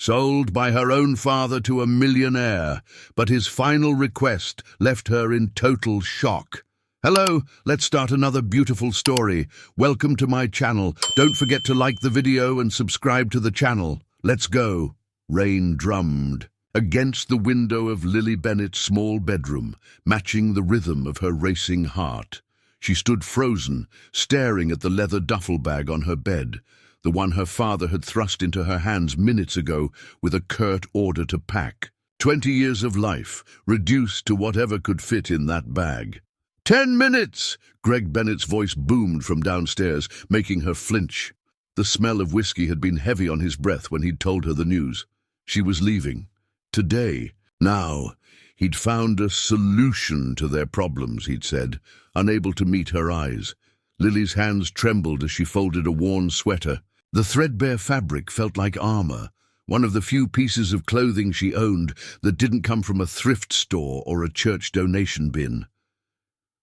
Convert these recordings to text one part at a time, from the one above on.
sold by her own father to a millionaire, but his final request left her in total shock. Hello, let's start another beautiful story. Welcome to my channel. Don't forget to like the video and subscribe to the channel. Let's go. Rain drummed against the window of Lily Bennet's small bedroom, matching the rhythm of her racing heart. She stood frozen, staring at the leather duffel bag on her bed, the one her father had thrust into her hands minutes ago with a curt order to pack. 20 years of life, reduced to whatever could fit in that bag. 10 minutes! Greg Bennett's voice boomed from downstairs, making her flinch. The smell of whiskey had been heavy on his breath when he'd told her the news. She was leaving. Today. Now. He'd found a solution to their problems, he'd said, unable to meet her eyes. Lily's hands trembled as she folded a worn sweater. The threadbare fabric felt like armor, one of the few pieces of clothing she owned that didn't come from a thrift store or a church donation bin.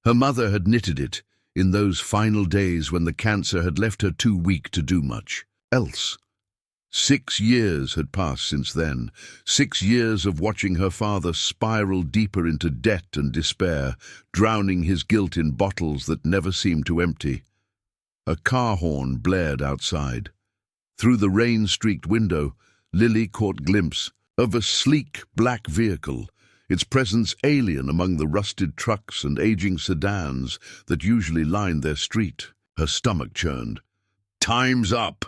Her mother had knitted it in those final days when the cancer had left her too weak to do much else. 6 years had passed since then, 6 years of watching her father spiral deeper into debt and despair, drowning his guilt in bottles that never seemed to empty. A car horn blared outside. Through the rain-streaked window, Lily caught glimpse of a sleek black vehicle, its presence alien among the rusted trucks and aging sedans that usually lined their street. Her stomach churned. Time's up!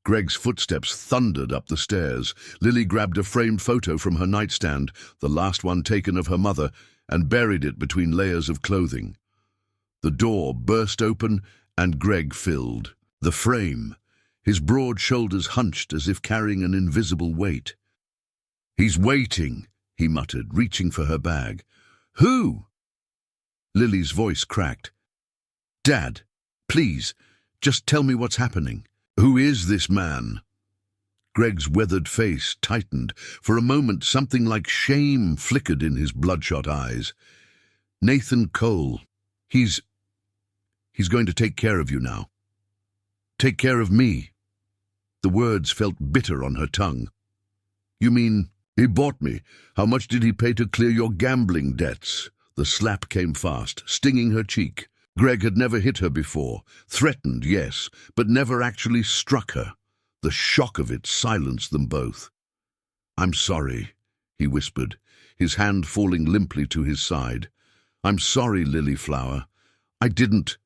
Greg's footsteps thundered up the stairs. Lily grabbed a framed photo from her nightstand, the last one taken of her mother, and buried it between layers of clothing. The door burst open and Greg filled. The frame, his broad shoulders hunched as if carrying an invisible weight. "He's waiting," he muttered, reaching for her bag. "Who?" Lily's voice cracked. "Dad, please, just tell me what's happening. Who is this man?" Greg's weathered face tightened. For a moment, something like shame flickered in his bloodshot eyes. "Nathan Cole. He's going to take care of you now. Take care of me." The words felt bitter on her tongue. "You mean, he bought me? How much did he pay to clear your gambling debts?" The slap came fast, stinging her cheek. Greg had never hit her before. Threatened, yes, but never actually struck her. The shock of it silenced them both. "I'm sorry," he whispered, his hand falling limply to his side. "I'm sorry, Lily Flower. I didn't.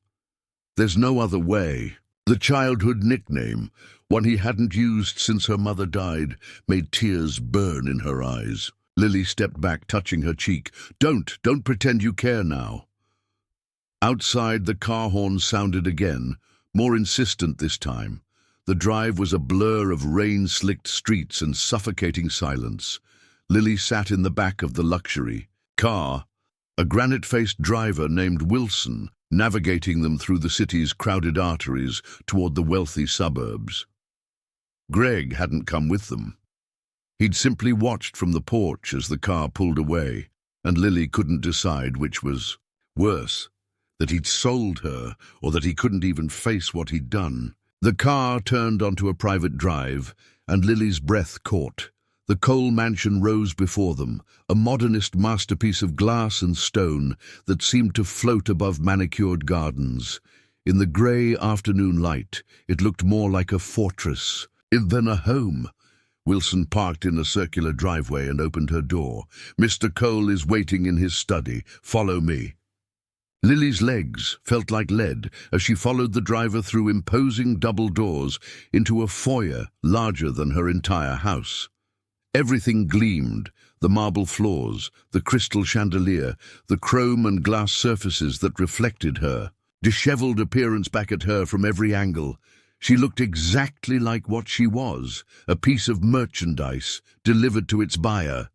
There's no other way." The childhood nickname, one he hadn't used since her mother died, made tears burn in her eyes. Lily stepped back, touching her cheek. Don't pretend you care now." Outside, the car horn sounded again, more insistent this time. The drive was a blur of rain-slicked streets and suffocating silence. Lily sat in the back of the luxury car, a granite-faced driver named Wilson, navigating them through the city's crowded arteries toward the wealthy suburbs. Greg hadn't come with them. He'd simply watched from the porch as the car pulled away, and Lily couldn't decide which was worse, that he'd sold her or that he couldn't even face what he'd done. The car turned onto a private drive, and Lily's breath caught. The Cole mansion rose before them, a modernist masterpiece of glass and stone that seemed to float above manicured gardens. In the grey afternoon light, it looked more like a fortress than a home. Wilson parked in a circular driveway and opened her door. "Mr. Cole is waiting in his study. Follow me." Lily's legs felt like lead as she followed the driver through imposing double doors into a foyer larger than her entire house. Everything gleamed, the marble floors, the crystal chandelier, the chrome and glass surfaces that reflected her disheveled appearance back at her from every angle. She looked exactly like what she was, a piece of merchandise delivered to its buyer.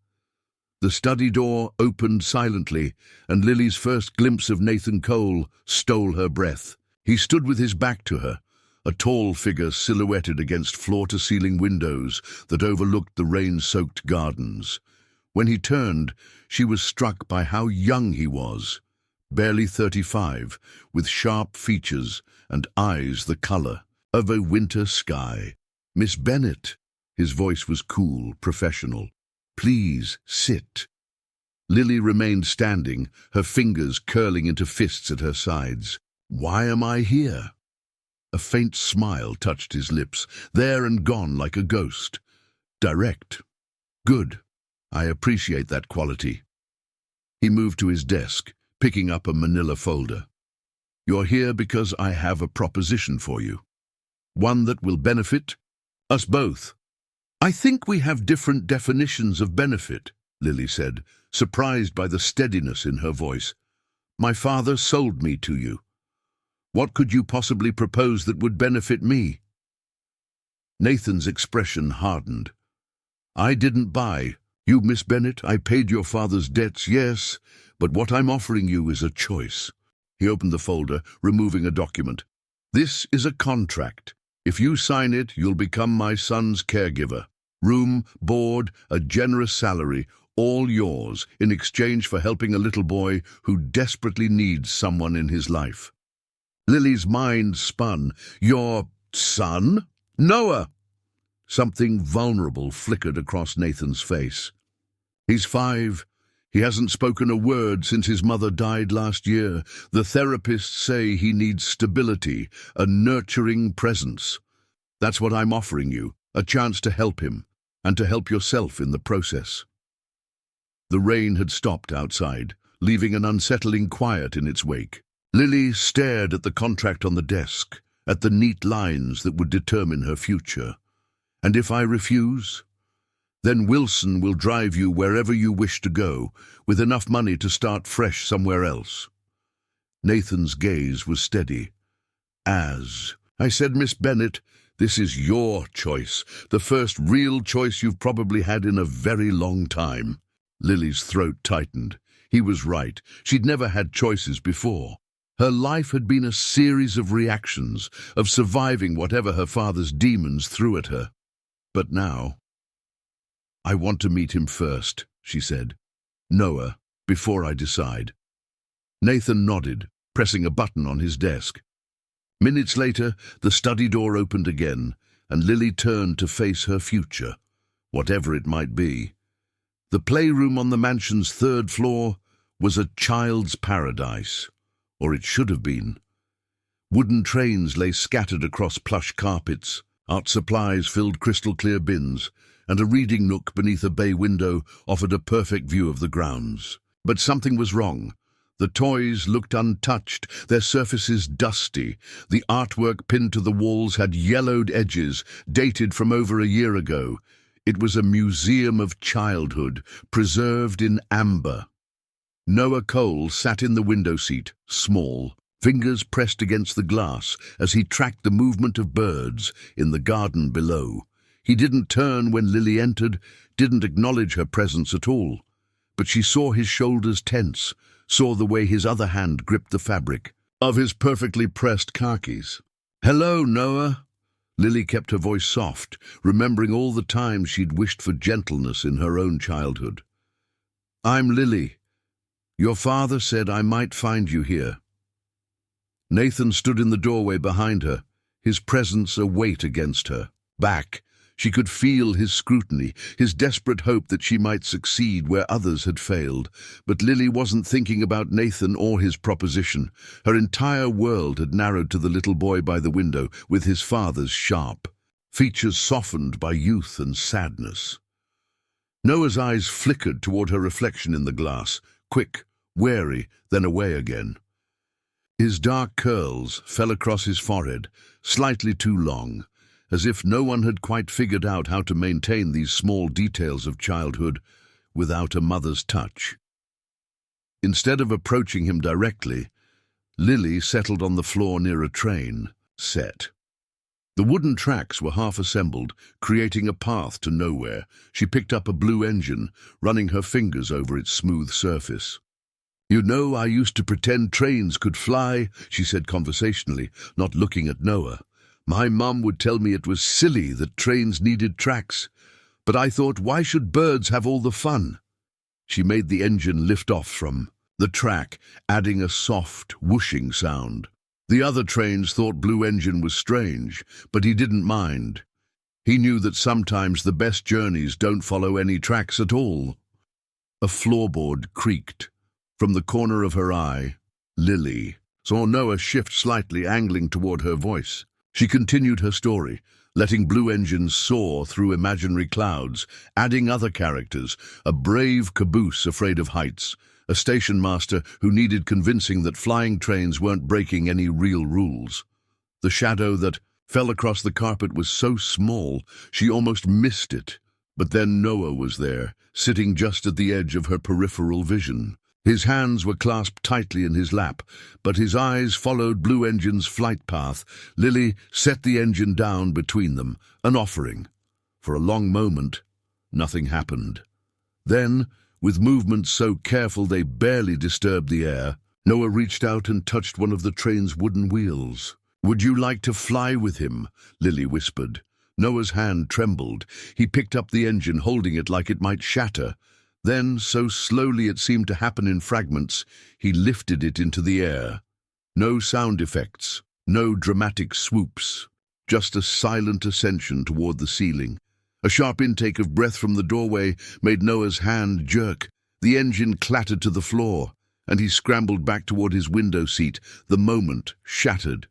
The study door opened silently, and Lily's first glimpse of Nathan Cole stole her breath. He stood with his back to her, a tall figure silhouetted against floor-to-ceiling windows that overlooked the rain-soaked gardens. When he turned, she was struck by how young he was, barely 35, with sharp features and eyes the color of a winter sky. "Miss Bennet," His voice was cool, professional. "Please, sit." Lily remained standing, her fingers curling into fists at her sides. "Why am I here?" A faint smile touched his lips, there and gone like a ghost. Direct. "Good. I appreciate that quality." He moved to his desk, picking up a manila folder. "You're here because I have a proposition for you. One that will benefit us both." "I think we have different definitions of benefit," Lily said, surprised by the steadiness in her voice. "My father sold me to you. What could you possibly propose that would benefit me?" Nathan's expression hardened. "I didn't buy you, Miss Bennet. I paid your father's debts, yes, but what I'm offering you is a choice." He opened the folder, removing a document. "This is a contract. If you sign it, you'll become my son's caregiver. Room, board, a generous salary, all yours, in exchange for helping a little boy who desperately needs someone in his life." Lily's mind spun. "Your son? Noah!" Something vulnerable flickered across Nathan's face. "He's 5. He hasn't spoken a word since his mother died last year. The therapists say he needs stability, a nurturing presence. That's what I'm offering you, a chance to help him, and to help yourself in the process." The rain had stopped outside, leaving an unsettling quiet in its wake. Lily stared at the contract on the desk, at the neat lines that would determine her future. "And if I refuse? Then Wilson will drive you wherever you wish to go, with enough money to start fresh somewhere else." Nathan's gaze was steady. I said, Miss Bennet, this is your choice, the first real choice you've probably had in a very long time." Lily's throat tightened. He was right. She'd never had choices before. Her life had been a series of reactions, of surviving whatever her father's demons threw at her. But now, "I want to meet him first," she said. "Noah, before I decide." Nathan nodded, pressing a button on his desk. Minutes later, the study door opened again, and Lily turned to face her future, whatever it might be. The playroom on the mansion's 3rd floor was a child's paradise, or it should have been. Wooden trains lay scattered across plush carpets, art supplies filled crystal-clear bins, and a reading nook beneath a bay window offered a perfect view of the grounds. But something was wrong. The toys looked untouched, their surfaces dusty. The artwork pinned to the walls had yellowed edges, dated from over a year ago. It was a museum of childhood, preserved in amber. Noah Cole sat in the window seat, small, fingers pressed against the glass as he tracked the movement of birds in the garden below. He didn't turn when Lily entered, didn't acknowledge her presence at all. But she saw his shoulders tense, saw the way his other hand gripped the fabric of his perfectly pressed khakis. "Hello, Noah." Lily kept her voice soft, remembering all the times she'd wished for gentleness in her own childhood. "I'm Lily. Your father said I might find you here." Nathan stood in the doorway behind her, his presence a weight against her. Back, she could feel his scrutiny, his desperate hope that she might succeed where others had failed. But Lily wasn't thinking about Nathan or his proposition. Her entire world had narrowed to the little boy by the window, with his father's sharp features softened by youth and sadness. Noah's eyes flickered toward her reflection in the glass, quick, wary, then away again. His dark curls fell across his forehead, slightly too long, as if no one had quite figured out how to maintain these small details of childhood without a mother's touch. Instead of approaching him directly, Lily settled on the floor near a train set. The wooden tracks were half assembled, creating a path to nowhere. She picked up a blue engine, running her fingers over its smooth surface. "You know, I used to pretend trains could fly," she said conversationally, not looking at Noah. "My mum would tell me it was silly that trains needed tracks, but I thought, why should birds have all the fun?" She made the engine lift off from the track, adding a soft, whooshing sound. The other trains thought Blue Engine was strange, but he didn't mind. He knew that sometimes the best journeys don't follow any tracks at all. A floorboard creaked. From the corner of her eye, Lily saw Noah shift slightly, angling toward her voice. She continued her story, letting blue engines soar through imaginary clouds, adding other characters, a brave caboose afraid of heights, a station master who needed convincing that flying trains weren't breaking any real rules. The shadow that fell across the carpet was so small she almost missed it. But then Noah was there, sitting just at the edge of her peripheral vision. His hands were clasped tightly in his lap, but his eyes followed Blue Engine's flight path. Lily set the engine down between them, an offering. For a long moment, nothing happened. Then, with movements so careful they barely disturbed the air, Noah reached out and touched one of the train's wooden wheels. "Would you like to fly with him?" Lily whispered. Noah's hand trembled. He picked up the engine, holding it like it might shatter. Then, so slowly it seemed to happen in fragments, he lifted it into the air. No sound effects, no dramatic swoops, just a silent ascension toward the ceiling. A sharp intake of breath from the doorway made Noah's hand jerk. The engine clattered to the floor, and he scrambled back toward his window seat, the moment shattered.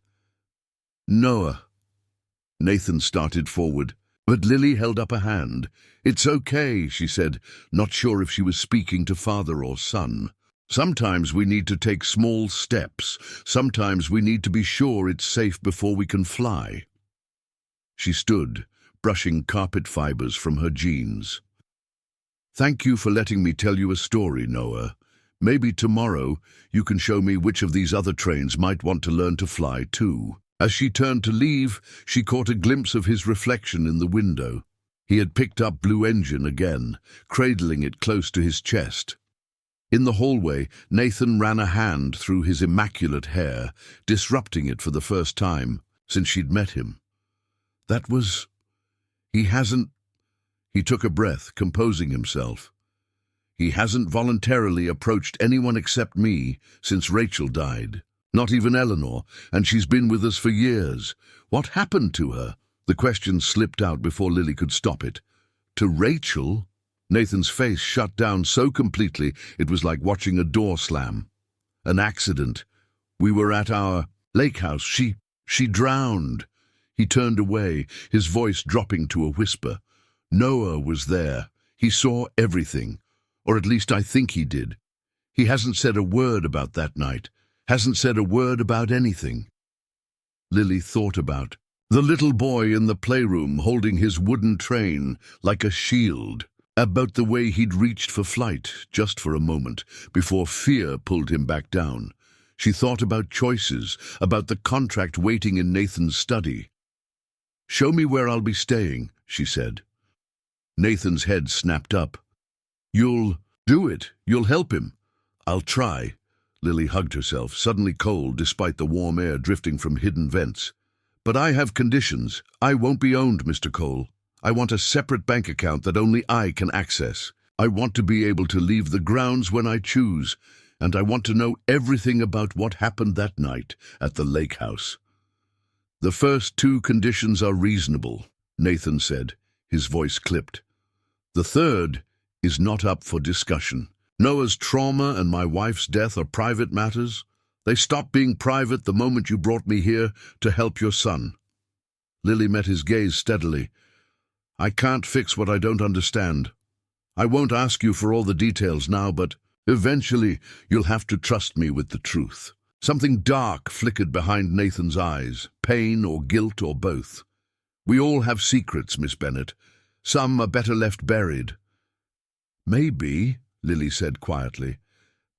"Noah." Nathan started forward, but Lily held up a hand. "It's okay," she said, not sure if she was speaking to father or son. "Sometimes we need to take small steps. Sometimes we need to be sure it's safe before we can fly." She stood, brushing carpet fibers from her jeans. "Thank you for letting me tell you a story, Noah. Maybe tomorrow you can show me which of these other trains might want to learn to fly too." As she turned to leave, she caught a glimpse of his reflection in the window. He had picked up Blue Engine again, cradling it close to his chest. In the hallway, Nathan ran a hand through his immaculate hair, disrupting it for the first time since she'd met him. "That was... he hasn't..." He took a breath, composing himself. "He hasn't voluntarily approached anyone except me since Rachel died. Not even Eleanor, and she's been with us for years. What happened to her?" The question slipped out before Lily could stop it. "To Rachel?" Nathan's face shut down so completely it was like watching a door slam. "An accident. We were at our lake house. She drowned." He turned away, his voice dropping to a whisper. "Noah was there. He saw everything. Or at least I think he did. He hasn't said a word about that night. Hasn't said a word about anything." Lily thought about the little boy in the playroom holding his wooden train like a shield, about the way he'd reached for flight just for a moment before fear pulled him back down. She thought about choices, about the contract waiting in Nathan's study. "Show me where I'll be staying," she said. Nathan's head snapped up. "You'll do it. You'll help him." "I'll try." Lily hugged herself, suddenly cold despite the warm air drifting from hidden vents. "But I have conditions. I won't be owned, Mr. Cole. I want a separate bank account that only I can access. I want to be able to leave the grounds when I choose, and I want to know everything about what happened that night at the lake house." "The first two conditions are reasonable," Nathan said, his voice clipped. "The third is not up for discussion. Noah's trauma and my wife's death are private matters. They stopped being private the moment you brought me here to help your son." Lily met his gaze steadily. "I can't fix what I don't understand. I won't ask you for all the details now, but eventually you'll have to trust me with the truth." Something dark flickered behind Nathan's eyes, pain or guilt or both. "We all have secrets, Miss Bennet. Some are better left buried." "Maybe," Lily said quietly,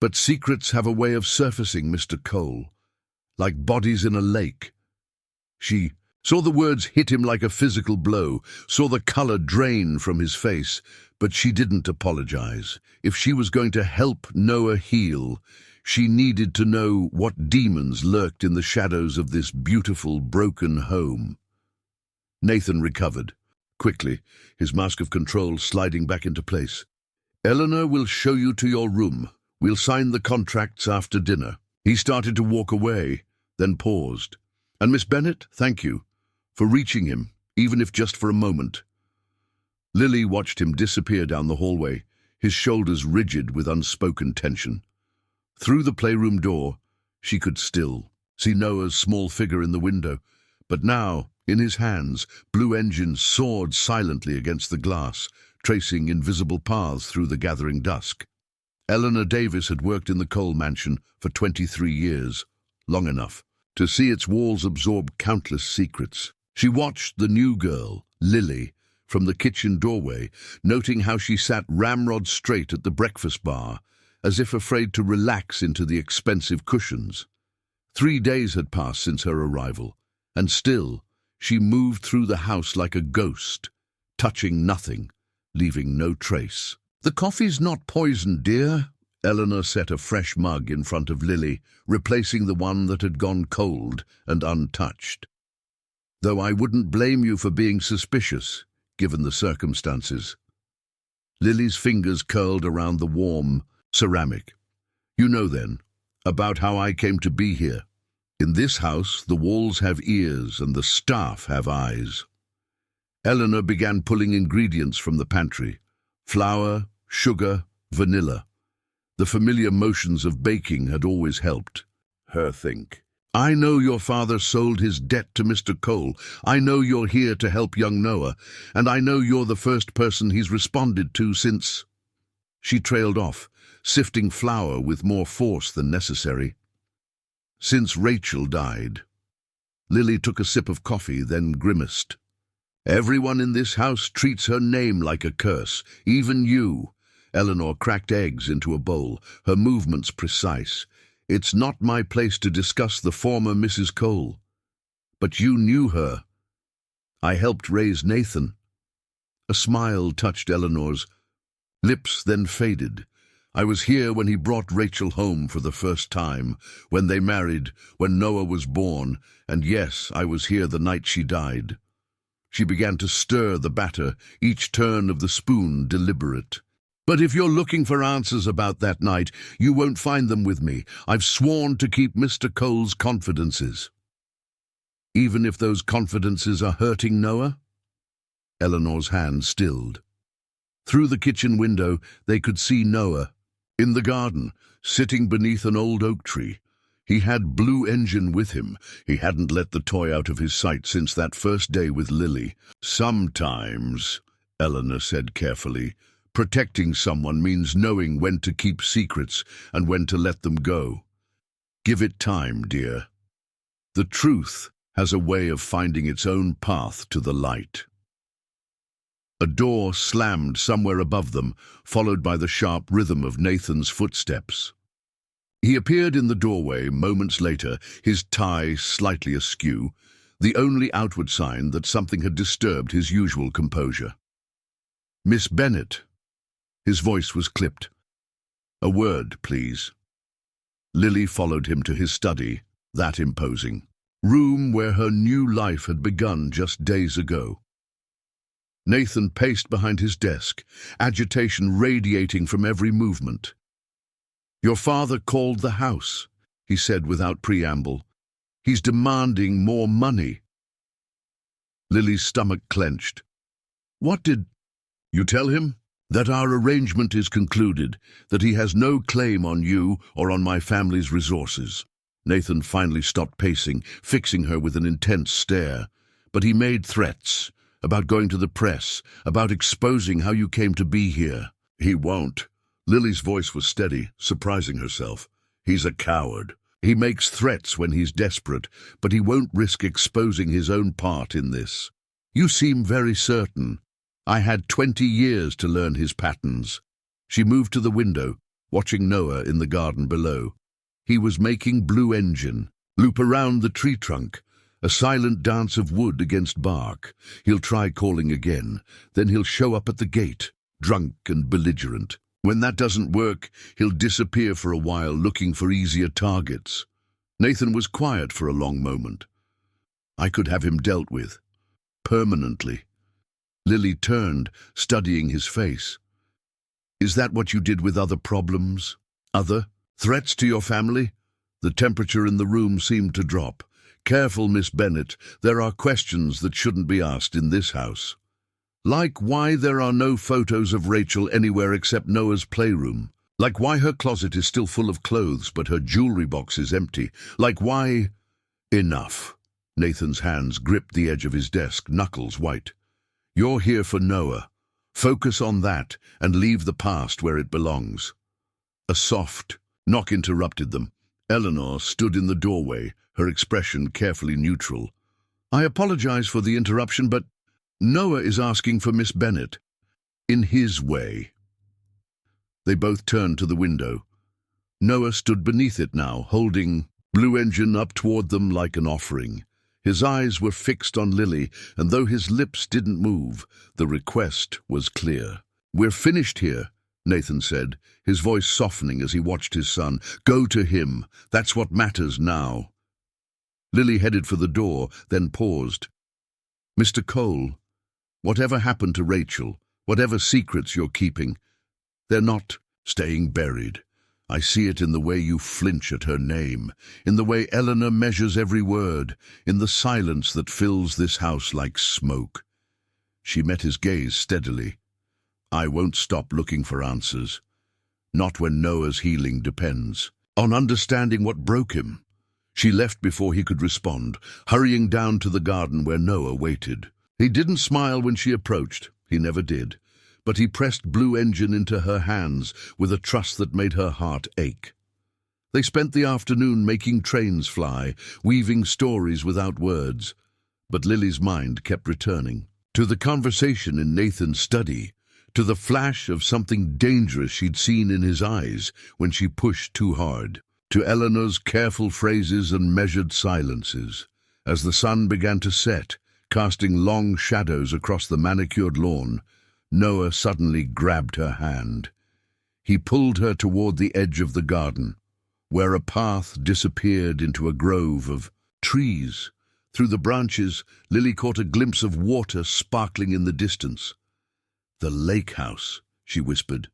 "but secrets have a way of surfacing, Mr. Cole, like bodies in a lake." She saw the words hit him like a physical blow, saw the color drain from his face, but she didn't apologize. If she was going to help Noah heal, she needed to know what demons lurked in the shadows of this beautiful, broken home. Nathan recovered, quickly, his mask of control sliding back into place. "Eleanor will show you to your room. We'll sign the contracts after dinner." He started to walk away, then paused. "And Miss Bennet, thank you for reaching him, even if just for a moment. Lily watched him disappear down the hallway, his shoulders rigid with unspoken tension. Through the playroom door, she could still see Noah's small figure in the window, but now, in his hands, Blue Engine soared silently against the glass, tracing invisible paths through the gathering dusk. Eleanor Davis had worked in the Cole mansion for 23 years, long enough to see its walls absorb countless secrets. She watched the new girl, Lily, from the kitchen doorway, noting how she sat ramrod straight at the breakfast bar, as if afraid to relax into the expensive cushions. 3 days had passed since her arrival, and still she moved through the house like a ghost, touching nothing, leaving no trace. "The coffee's not poisoned, dear." Eleanor set a fresh mug in front of Lily, replacing the one that had gone cold and untouched. "Though I wouldn't blame you for being suspicious, given the circumstances." Lily's fingers curled around the warm ceramic. "You know then, about how I came to be here. In this house, the walls have ears and the staff have eyes." Eleanor began pulling ingredients from the pantry: flour, sugar, vanilla. The familiar motions of baking had always helped her think. "I know your father sold his debt to Mr. Cole. I know you're here to help young Noah, and I know you're the first person he's responded to since—" She trailed off, sifting flour with more force than necessary. "Since Rachel died." Lily took a sip of coffee, then grimaced. "Everyone in this house treats her name like a curse, even you." Eleanor cracked eggs into a bowl, her movements precise. "It's not my place to discuss the former Mrs. Cole. But you knew her. I helped raise Nathan." A smile touched Eleanor's lips, then faded. "I was here when he brought Rachel home for the first time, when they married, when Noah was born, and yes, I was here the night she died." She began to stir the batter, each turn of the spoon deliberate. "But if you're looking for answers about that night, you won't find them with me. I've sworn to keep Mr. Cole's confidences." "Even if those confidences are hurting Noah?" Eleanor's hand stilled. Through the kitchen window, they could see Noah, in the garden, sitting beneath an old oak tree. He had Blue Engine with him. He hadn't let the toy out of his sight since that first day with Lily. "Sometimes," Eleanor said carefully, "protecting someone means knowing when to keep secrets and when to let them go. Give it time, dear. The truth has a way of finding its own path to the light." A door slammed somewhere above them, followed by the sharp rhythm of Nathan's footsteps. He appeared in the doorway moments later, his tie slightly askew, the only outward sign that something had disturbed his usual composure. "Miss Bennet." His voice was clipped. "A word, please." Lily followed him to his study, that imposing room where her new life had begun just days ago. Nathan paced behind his desk, agitation radiating from every movement. "Your father called the house," he said without preamble. "He's demanding more money." Lily's stomach clenched. "What did you tell him?" "That our arrangement is concluded, that he has no claim on you or on my family's resources." Nathan finally stopped pacing, fixing her with an intense stare. "But he made threats about going to the press, about exposing how you came to be here." "He won't." Lily's voice was steady, surprising herself. "He's a coward. He makes threats when he's desperate, but he won't risk exposing his own part in this." "You seem very certain." "I had 20 years to learn his patterns." She moved to the window, watching Noah in the garden below. He was making Blue Engine loop around the tree trunk, a silent dance of wood against bark. He'll try calling again, then he'll show up at the gate, drunk and belligerent. When that doesn't work, he'll disappear for a while looking for easier targets. Nathan was quiet for a long moment. "I could have him dealt with. Permanently." Lily turned, studying his face. "Is that what you did with other problems? Other threats to your family?" The temperature in the room seemed to drop. Careful, Miss Bennet. There are questions that shouldn't be asked in this house. Like why there are no photos of Rachel anywhere except Noah's playroom. Like why her closet is still full of clothes but her jewelry box is empty. Like why... Enough. Nathan's hands gripped the edge of his desk, knuckles white. You're here for Noah. Focus on that and leave the past where it belongs. A soft knock interrupted them. Eleanor stood in the doorway, her expression carefully neutral. I apologize for the interruption, but Noah is asking for Miss Bennet. In his way. They both turned to the window. Noah stood beneath it now, holding Blue Engine up toward them like an offering. His eyes were fixed on Lily, and though his lips didn't move, the request was clear. We're finished here, Nathan said, his voice softening as he watched his son. Go to him. That's what matters now. Lily headed for the door, then paused. Mr. Cole, whatever happened to Rachel, whatever secrets you're keeping, they're not staying buried. I see it in the way you flinch at her name, in the way Eleanor measures every word, in the silence that fills this house like smoke. She met his gaze steadily. I won't stop looking for answers. Not when Noah's healing depends on understanding what broke him. She left before he could respond, hurrying down to the garden where Noah waited. He didn't smile when she approached. He never did. But he pressed Blue Engine into her hands with a trust that made her heart ache. They spent the afternoon making trains fly, weaving stories without words. But Lily's mind kept returning to the conversation in Nathan's study, to the flash of something dangerous she'd seen in his eyes when she pushed too hard, to Eleanor's careful phrases and measured silences. As the sun began to set, casting long shadows across the manicured lawn, Noah suddenly grabbed her hand. He pulled her toward the edge of the garden, where a path disappeared into a grove of trees. Through the branches, Lily caught a glimpse of water sparkling in the distance. The lake house, she whispered.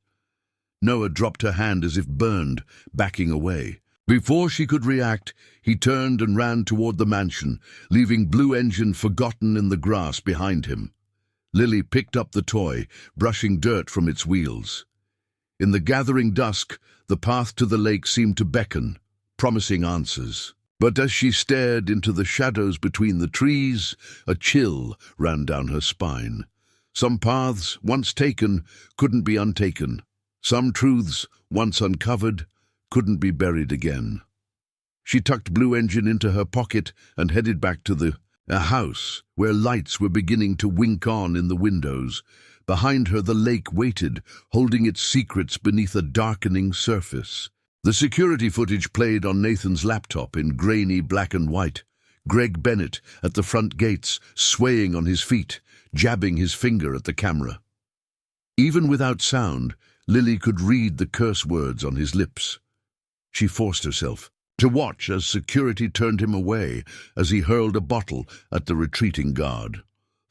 Noah dropped her hand as if burned, backing away. Before she could react, he turned and ran toward the mansion, leaving Blue Engine forgotten in the grass behind him. Lily picked up the toy, brushing dirt from its wheels. In the gathering dusk, the path to the lake seemed to beckon, promising answers. But as she stared into the shadows between the trees, a chill ran down her spine. Some paths, once taken, couldn't be untaken. Some truths, once uncovered, couldn't be buried again. She tucked Blue Engine into her pocket and headed back to a house where lights were beginning to wink on in the windows. Behind her the lake waited, holding its secrets beneath a darkening surface. The security footage played on Nathan's laptop in grainy black and white. Greg Bennett at the front gates, swaying on his feet, jabbing his finger at the camera. Even without sound, Lily could read the curse words on his lips. She forced herself to watch as security turned him away as he hurled a bottle at the retreating guard.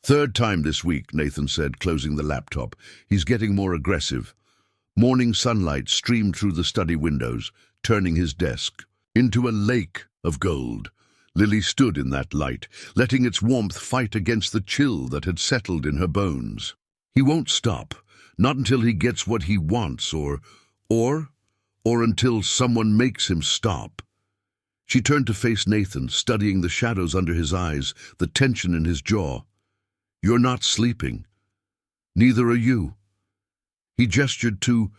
Third time this week, Nathan said, closing the laptop. He's getting more aggressive. Morning sunlight streamed through the study windows, turning his desk into a lake of gold. Lily stood in that light, letting its warmth fight against the chill that had settled in her bones. He won't stop, not until he gets what he wants, or until someone makes him stop. She turned to face Nathan, studying the shadows under his eyes, the tension in his jaw. You're not sleeping. Neither are you. He gestured to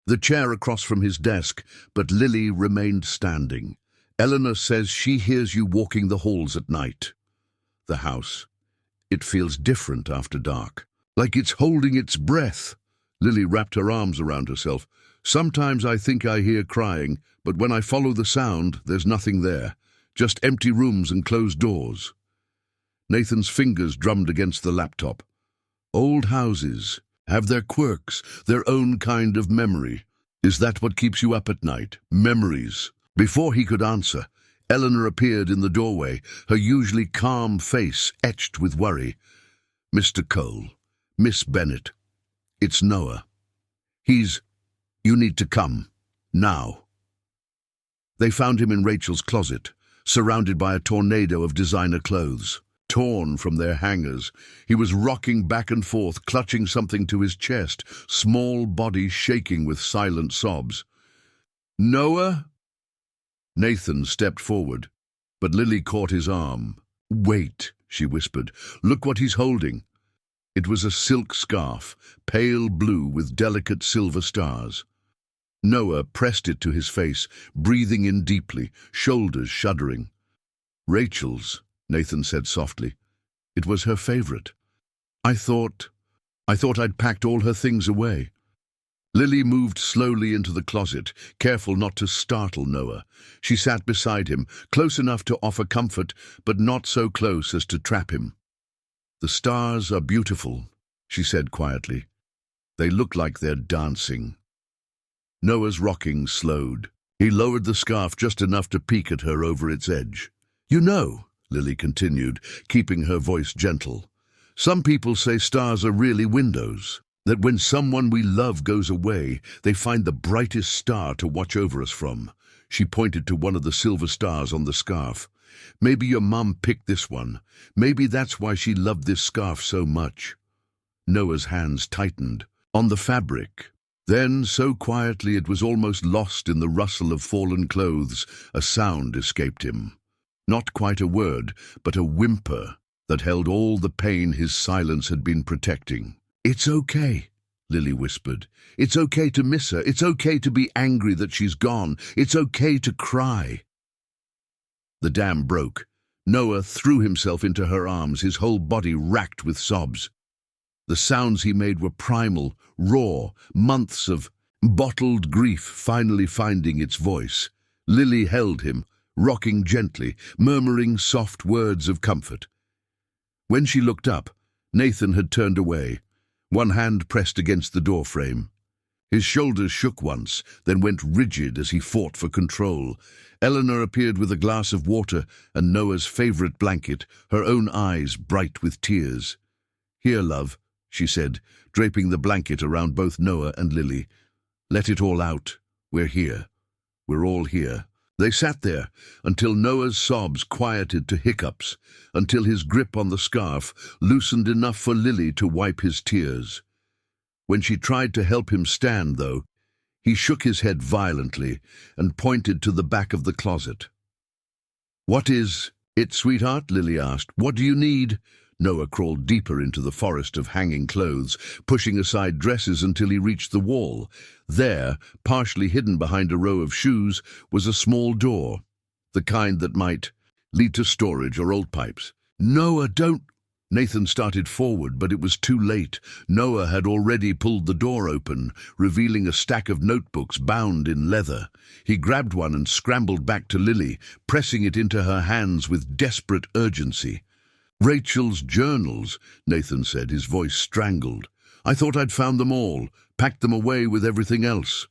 the chair across from his desk, but Lily remained standing. Eleanor says she hears you walking the halls at night. The house. It feels different after dark, like it's holding its breath. Lily wrapped her arms around herself. Sometimes I think I hear crying, but when I follow the sound, there's nothing there. Just empty rooms and closed doors. Nathan's fingers drummed against the laptop. Old houses have their quirks, their own kind of memory. Is that what keeps you up at night? Memories? Before he could answer, Eleanor appeared in the doorway, her usually calm face etched with worry. Mr. Cole, Miss Bennet, it's Noah. You need to come. Now. They found him in Rachel's closet, surrounded by a tornado of designer clothes. Torn from their hangers, he was rocking back and forth, clutching something to his chest, small body shaking with silent sobs. "Noah?" Nathan stepped forward, but Lily caught his arm. "Wait," she whispered. "Look what he's holding." It was a silk scarf, pale blue with delicate silver stars. Noah pressed it to his face, breathing in deeply, shoulders shuddering. "Rachel's," Nathan said softly. "It was her favorite. I thought I'd packed all her things away." Lily moved slowly into the closet, careful not to startle Noah. She sat beside him, close enough to offer comfort, but not so close as to trap him. "The stars are beautiful," she said quietly. "They look like they're dancing." Noah's rocking slowed. He lowered the scarf just enough to peek at her over its edge. "You know," Lily continued, keeping her voice gentle, "some people say stars are really windows, that when someone we love goes away, they find the brightest star to watch over us from." She pointed to one of the silver stars on the scarf. "Maybe your mum picked this one. Maybe that's why she loved this scarf so much." Noah's hands tightened on the fabric. Then, so quietly it was almost lost in the rustle of fallen clothes, a sound escaped him. Not quite a word, but a whimper that held all the pain his silence had been protecting. "It's okay," Lily whispered. "It's okay to miss her. It's okay to be angry that she's gone. It's okay to cry." The dam broke. Noah threw himself into her arms, his whole body racked with sobs. The sounds he made were primal, raw, months of bottled grief finally finding its voice. Lily held him, rocking gently, murmuring soft words of comfort. When she looked up, Nathan had turned away, one hand pressed against the doorframe. His shoulders shook once, then went rigid as he fought for control. Eleanor appeared with a glass of water and Noah's favorite blanket, her own eyes bright with tears. "Here, love," she said, draping the blanket around both Noah and Lily. "Let it all out. We're here. We're all here." They sat there until Noah's sobs quieted to hiccups, until his grip on the scarf loosened enough for Lily to wipe his tears. When she tried to help him stand, though, he shook his head violently and pointed to the back of the closet. "What is it, sweetheart?" Lily asked. "What do you need?" Noah crawled deeper into the forest of hanging clothes, pushing aside dresses until he reached the wall. There, partially hidden behind a row of shoes, was a small door, the kind that might lead to storage or old pipes. "Noah, don't—" Nathan started forward, but it was too late. Noah had already pulled the door open, revealing a stack of notebooks bound in leather. He grabbed one and scrambled back to Lily, pressing it into her hands with desperate urgency. "Rachel's journals," Nathan said, his voice strangled. "I thought I'd found them all, packed them away with everything else."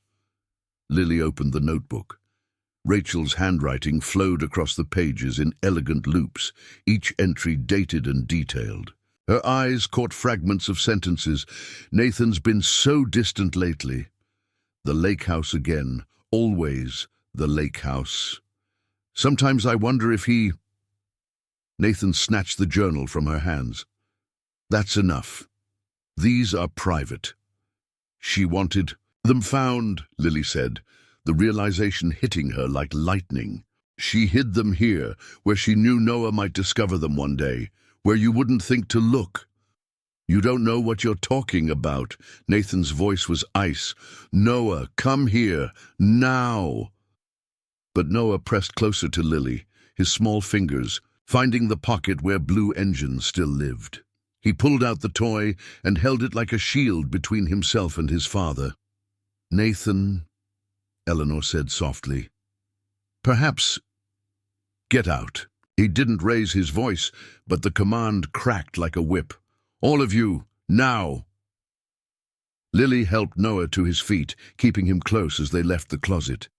Lily opened the notebook. Rachel's handwriting flowed across the pages in elegant loops, each entry dated and detailed. Her eyes caught fragments of sentences. "Nathan's been so distant lately. The lake house again, always the lake house. Sometimes I wonder if he—" Nathan snatched the journal from her hands. "That's enough. These are private." She wanted them found, Lily said, the realization hitting her like lightning. "She hid them here, where she knew Noah might discover them one day, where you wouldn't think to look." "You don't know what you're talking about." Nathan's voice was ice. "Noah, come here, now." But Noah pressed closer to Lily, his small fingers finding the pocket where Blue Engine still lived. He pulled out the toy and held it like a shield between himself and his father. "Nathan," Eleanor said softly, "perhaps get out." He didn't raise his voice, but the command cracked like a whip. "All of you, now!" Lily helped Noah to his feet, keeping him close as they left the closet.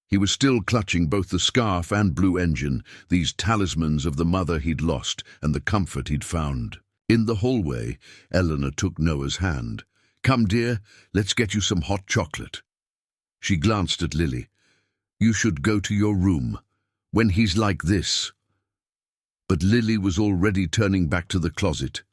He was still clutching both the scarf and Blue Engine, these talismans of the mother he'd lost and the comfort he'd found. In the hallway, Eleanor took Noah's hand. "Come, dear, let's get you some hot chocolate." She glanced at Lily. "You should go to your room. when he's like this. But Lily was already turning back to the closet.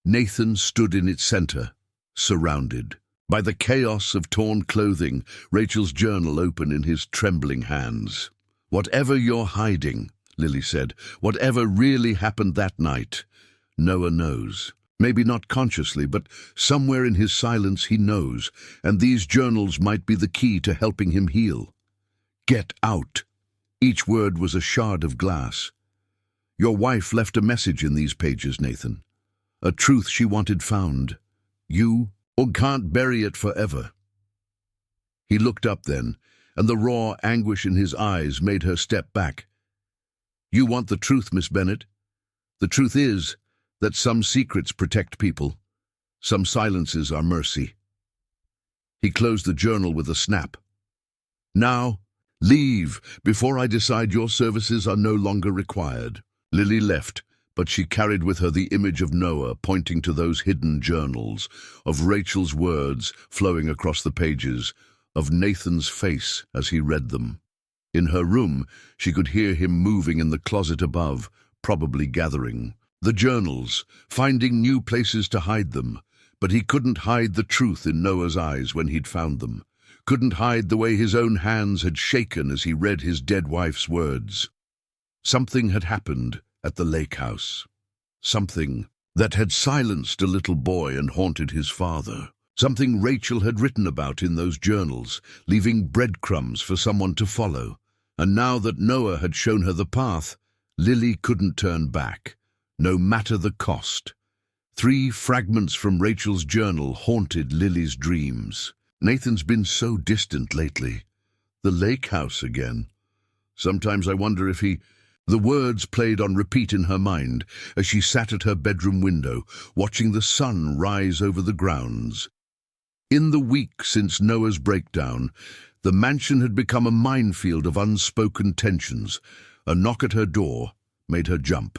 Nathan stood in its center, surrounded by the chaos of torn clothing, Rachel's journal open in his trembling hands. "Whatever you're hiding," Lily said, "whatever really happened that night, Noah knows. Maybe not consciously, but somewhere in his silence he knows, and these journals might be the key to helping him heal. Get out." Each word was a shard of glass. "Your wife left a message in these pages, Nathan. A truth she wanted found. You can't bury it forever." He looked up then, and the raw anguish in his eyes made her step back. "You want the truth, Miss Bennet? The truth is that some secrets protect people. Some silences are mercy." He closed the journal with a snap. "Now, leave, before I decide your services are no longer required." Lily left, but she carried with her the image of Noah pointing to those hidden journals, of Rachel's words flowing across the pages, of Nathan's face as he read them. In her room, she could hear him moving in the closet above, probably gathering the journals, finding new places to hide them. But he couldn't hide the truth in Noah's eyes when he'd found them, couldn't hide the way his own hands had shaken as he read his dead wife's words. Something had happened at the lake house. Something that had silenced a little boy and haunted his father. Something Rachel had written about in those journals, leaving breadcrumbs for someone to follow. And now that Noah had shown her the path, Lily couldn't turn back, no matter the cost. 3 fragments from Rachel's journal haunted Lily's dreams. Nathan's been so distant lately. The lake house again. Sometimes I wonder if he... The words played on repeat in her mind as she sat at her bedroom window, watching the sun rise over the grounds. In the week since Noah's breakdown, the mansion had become a minefield of unspoken tensions. A knock at her door made her jump.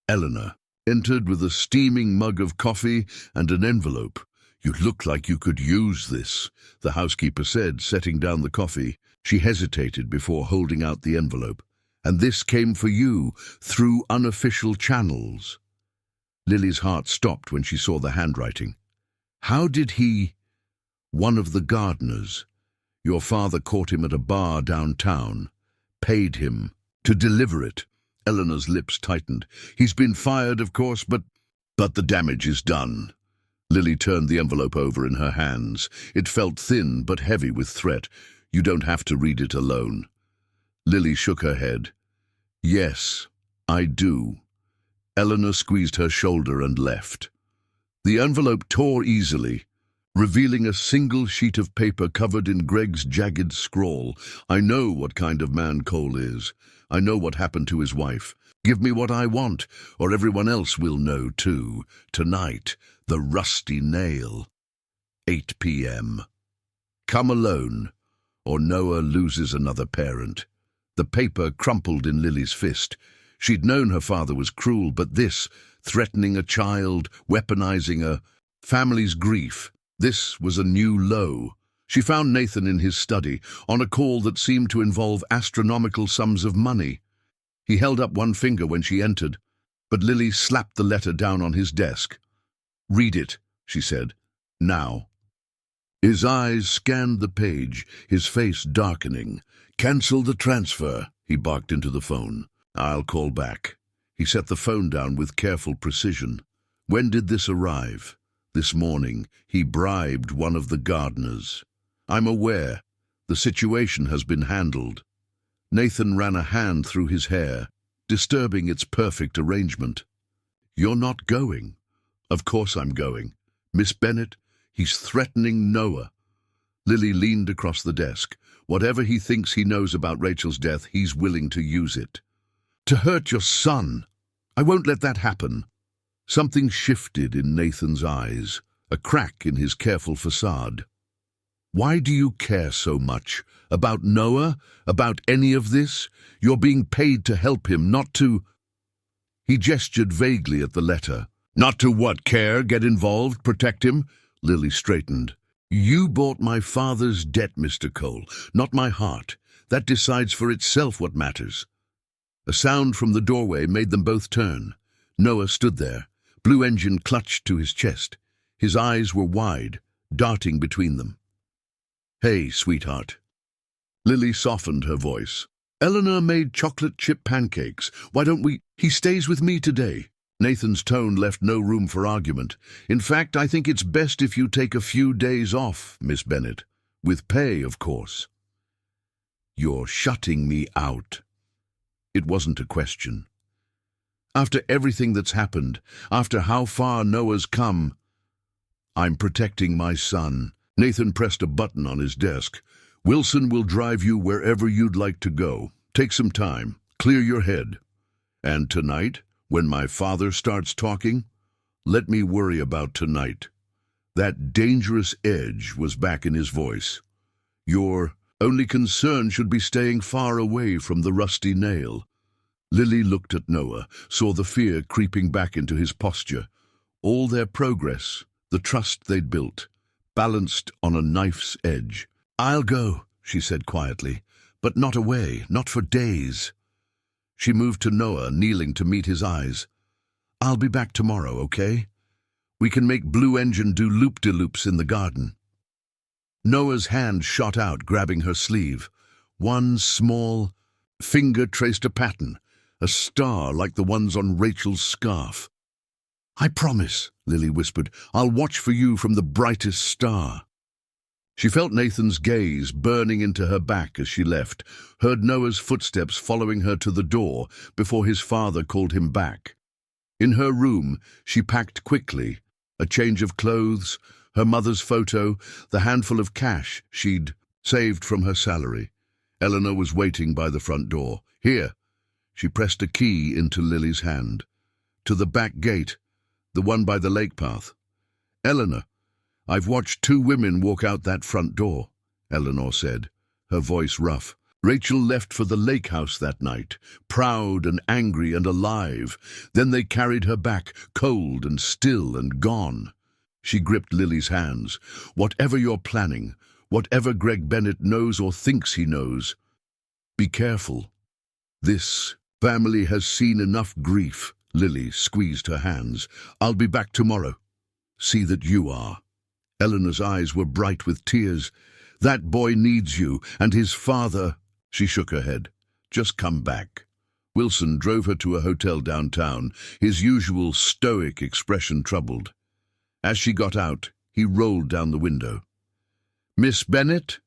Eleanor entered with a steaming mug of coffee and an envelope. "You look like you could use this," the housekeeper said, setting down the coffee. She hesitated before holding out the envelope. "And this came for you, through unofficial channels." Lily's heart stopped when she saw the handwriting. "How did he—" "One of the gardeners. Your father caught him at a bar downtown, paid him to deliver it." Eleanor's lips tightened. "He's been fired, of course, but the damage is done." Lily turned the envelope over in her hands. It felt thin but heavy with threat. "You don't have to read it alone." Lily shook her head. "Yes, I do." Eleanor squeezed her shoulder and left. The envelope tore easily, revealing a single sheet of paper covered in Greg's jagged scrawl. "I know what kind of man Cole is. I know what happened to his wife. Give me what I want, or everyone else will know too. Tonight, the rusty nail. 8 p.m. Come alone, or Noah loses another parent." The paper crumpled in Lily's fist. She'd known her father was cruel, but this, threatening a child, weaponizing a family's grief, this was a new low. She found Nathan in his study, on a call that seemed to involve astronomical sums of money. He held up one finger when she entered, but Lily slapped the letter down on his desk. "Read it," she said. "Now." His eyes scanned the page, his face darkening. "Cancel the transfer," he barked into the phone. "I'll call back." He set the phone down with careful precision. "When did this arrive?" "This morning. He bribed one of the gardeners." "I'm aware. The situation has been handled." Nathan ran a hand through his hair, disturbing its perfect arrangement. "You're not going." "Of course I'm going. Miss Bennet, he's threatening Noah." Lily leaned across the desk. "Whatever he thinks he knows about Rachel's death, he's willing to use it. To hurt your son. I won't let that happen." Something shifted in Nathan's eyes, a crack in his careful facade. "Why do you care so much? About Noah? About any of this? You're being paid to help him, not to—" He gestured vaguely at the letter. "Not to what? Care? Get involved? Protect him?" Lily straightened. "You bought my father's debt, Mr. Cole, not my heart. That decides for itself what matters. A sound from the doorway made them both turn. Noah stood there, Blue Engine clutched to his chest. His eyes were wide, darting between them. "Hey, sweetheart." Lily softened her voice. "Eleanor made chocolate chip pancakes. Why don't we—" "He stays with me today." Nathan's tone left no room for argument. "In fact, I think it's best if you take a few days off, Miss Bennet. With pay, of course." "You're shutting me out." It wasn't a question. After everything that's happened, after how far Noah's come, "I'm protecting my son." Nathan pressed a button on his desk. "Wilson will drive you wherever you'd like to go. Take some time. Clear your head. And tonight, when my father starts talking, let me worry about tonight." That dangerous edge was back in his voice. "Your only concern should be staying far away from the rusty nail." Lily looked at Noah, saw the fear creeping back into his posture. All their progress, the trust they'd built, balanced on a knife's edge. "I'll go," she said quietly, "but not away, not for days." She moved to Noah, kneeling to meet his eyes. "I'll be back tomorrow, okay? We can make Blue Engine do loop-de-loops in the garden." Noah's hand shot out, grabbing her sleeve. One small finger traced a pattern, a star like the ones on Rachel's scarf. "I promise," Lily whispered, "I'll watch for you from the brightest star." She felt Nathan's gaze burning into her back as she left, heard Noah's footsteps following her to the door before his father called him back. In her room, she packed quickly, a change of clothes, her mother's photo, the handful of cash she'd saved from her salary. Eleanor was waiting by the front door. "Here." She pressed a key into Lily's hand. "To the back gate, the one by the lake path." "Eleanor, I've watched 2 women walk out that front door," Eleanor said, her voice rough. "Rachel left for the lake house that night, proud and angry and alive. Then they carried her back, cold and still and gone." She gripped Lily's hands. "Whatever you're planning, whatever Greg Bennett knows or thinks he knows, be careful. This family has seen enough grief." Lily squeezed her hands. "I'll be back tomorrow. See that you are." Eleanor's eyes were bright with tears. "That boy needs you, and his father—" She shook her head. "Just come back." Wilson drove her to a hotel downtown, his usual stoic expression troubled. As she got out, he rolled down the window. "Miss Bennet,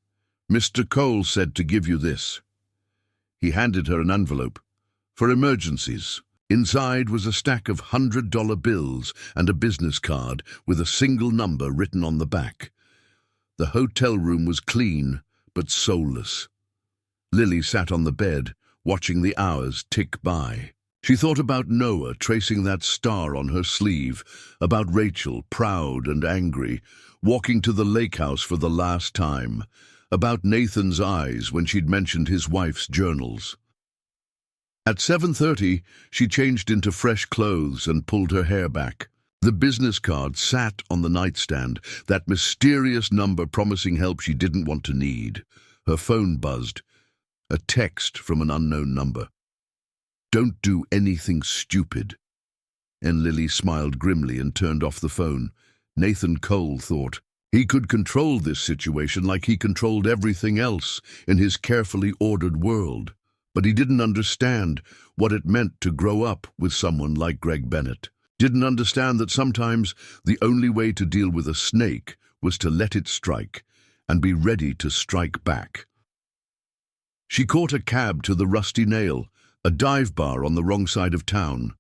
Mr. Cole said to give you this." He handed her an envelope. "For emergencies." Inside was a stack of $100 bills and a business card with a single number written on the back. The hotel room was clean, but soulless. Lily sat on the bed, watching the hours tick by. She thought about Noah tracing that star on her sleeve, about Rachel, proud and angry, walking to the lake house for the last time, about Nathan's eyes when she'd mentioned his wife's journals. At 7:30, she changed into fresh clothes and pulled her hair back. The business card sat on the nightstand, that mysterious number promising help she didn't want to need. Her phone buzzed. A text from an unknown number. "Don't do anything stupid." And Lily smiled grimly and turned off the phone. Nathan Cole thought he could control this situation like he controlled everything else in his carefully ordered world. But he didn't understand what it meant to grow up with someone like Greg Bennett. Didn't understand that sometimes the only way to deal with a snake was to let it strike and be ready to strike back. She caught a cab to the Rusty Nail, a dive bar on the wrong side of town.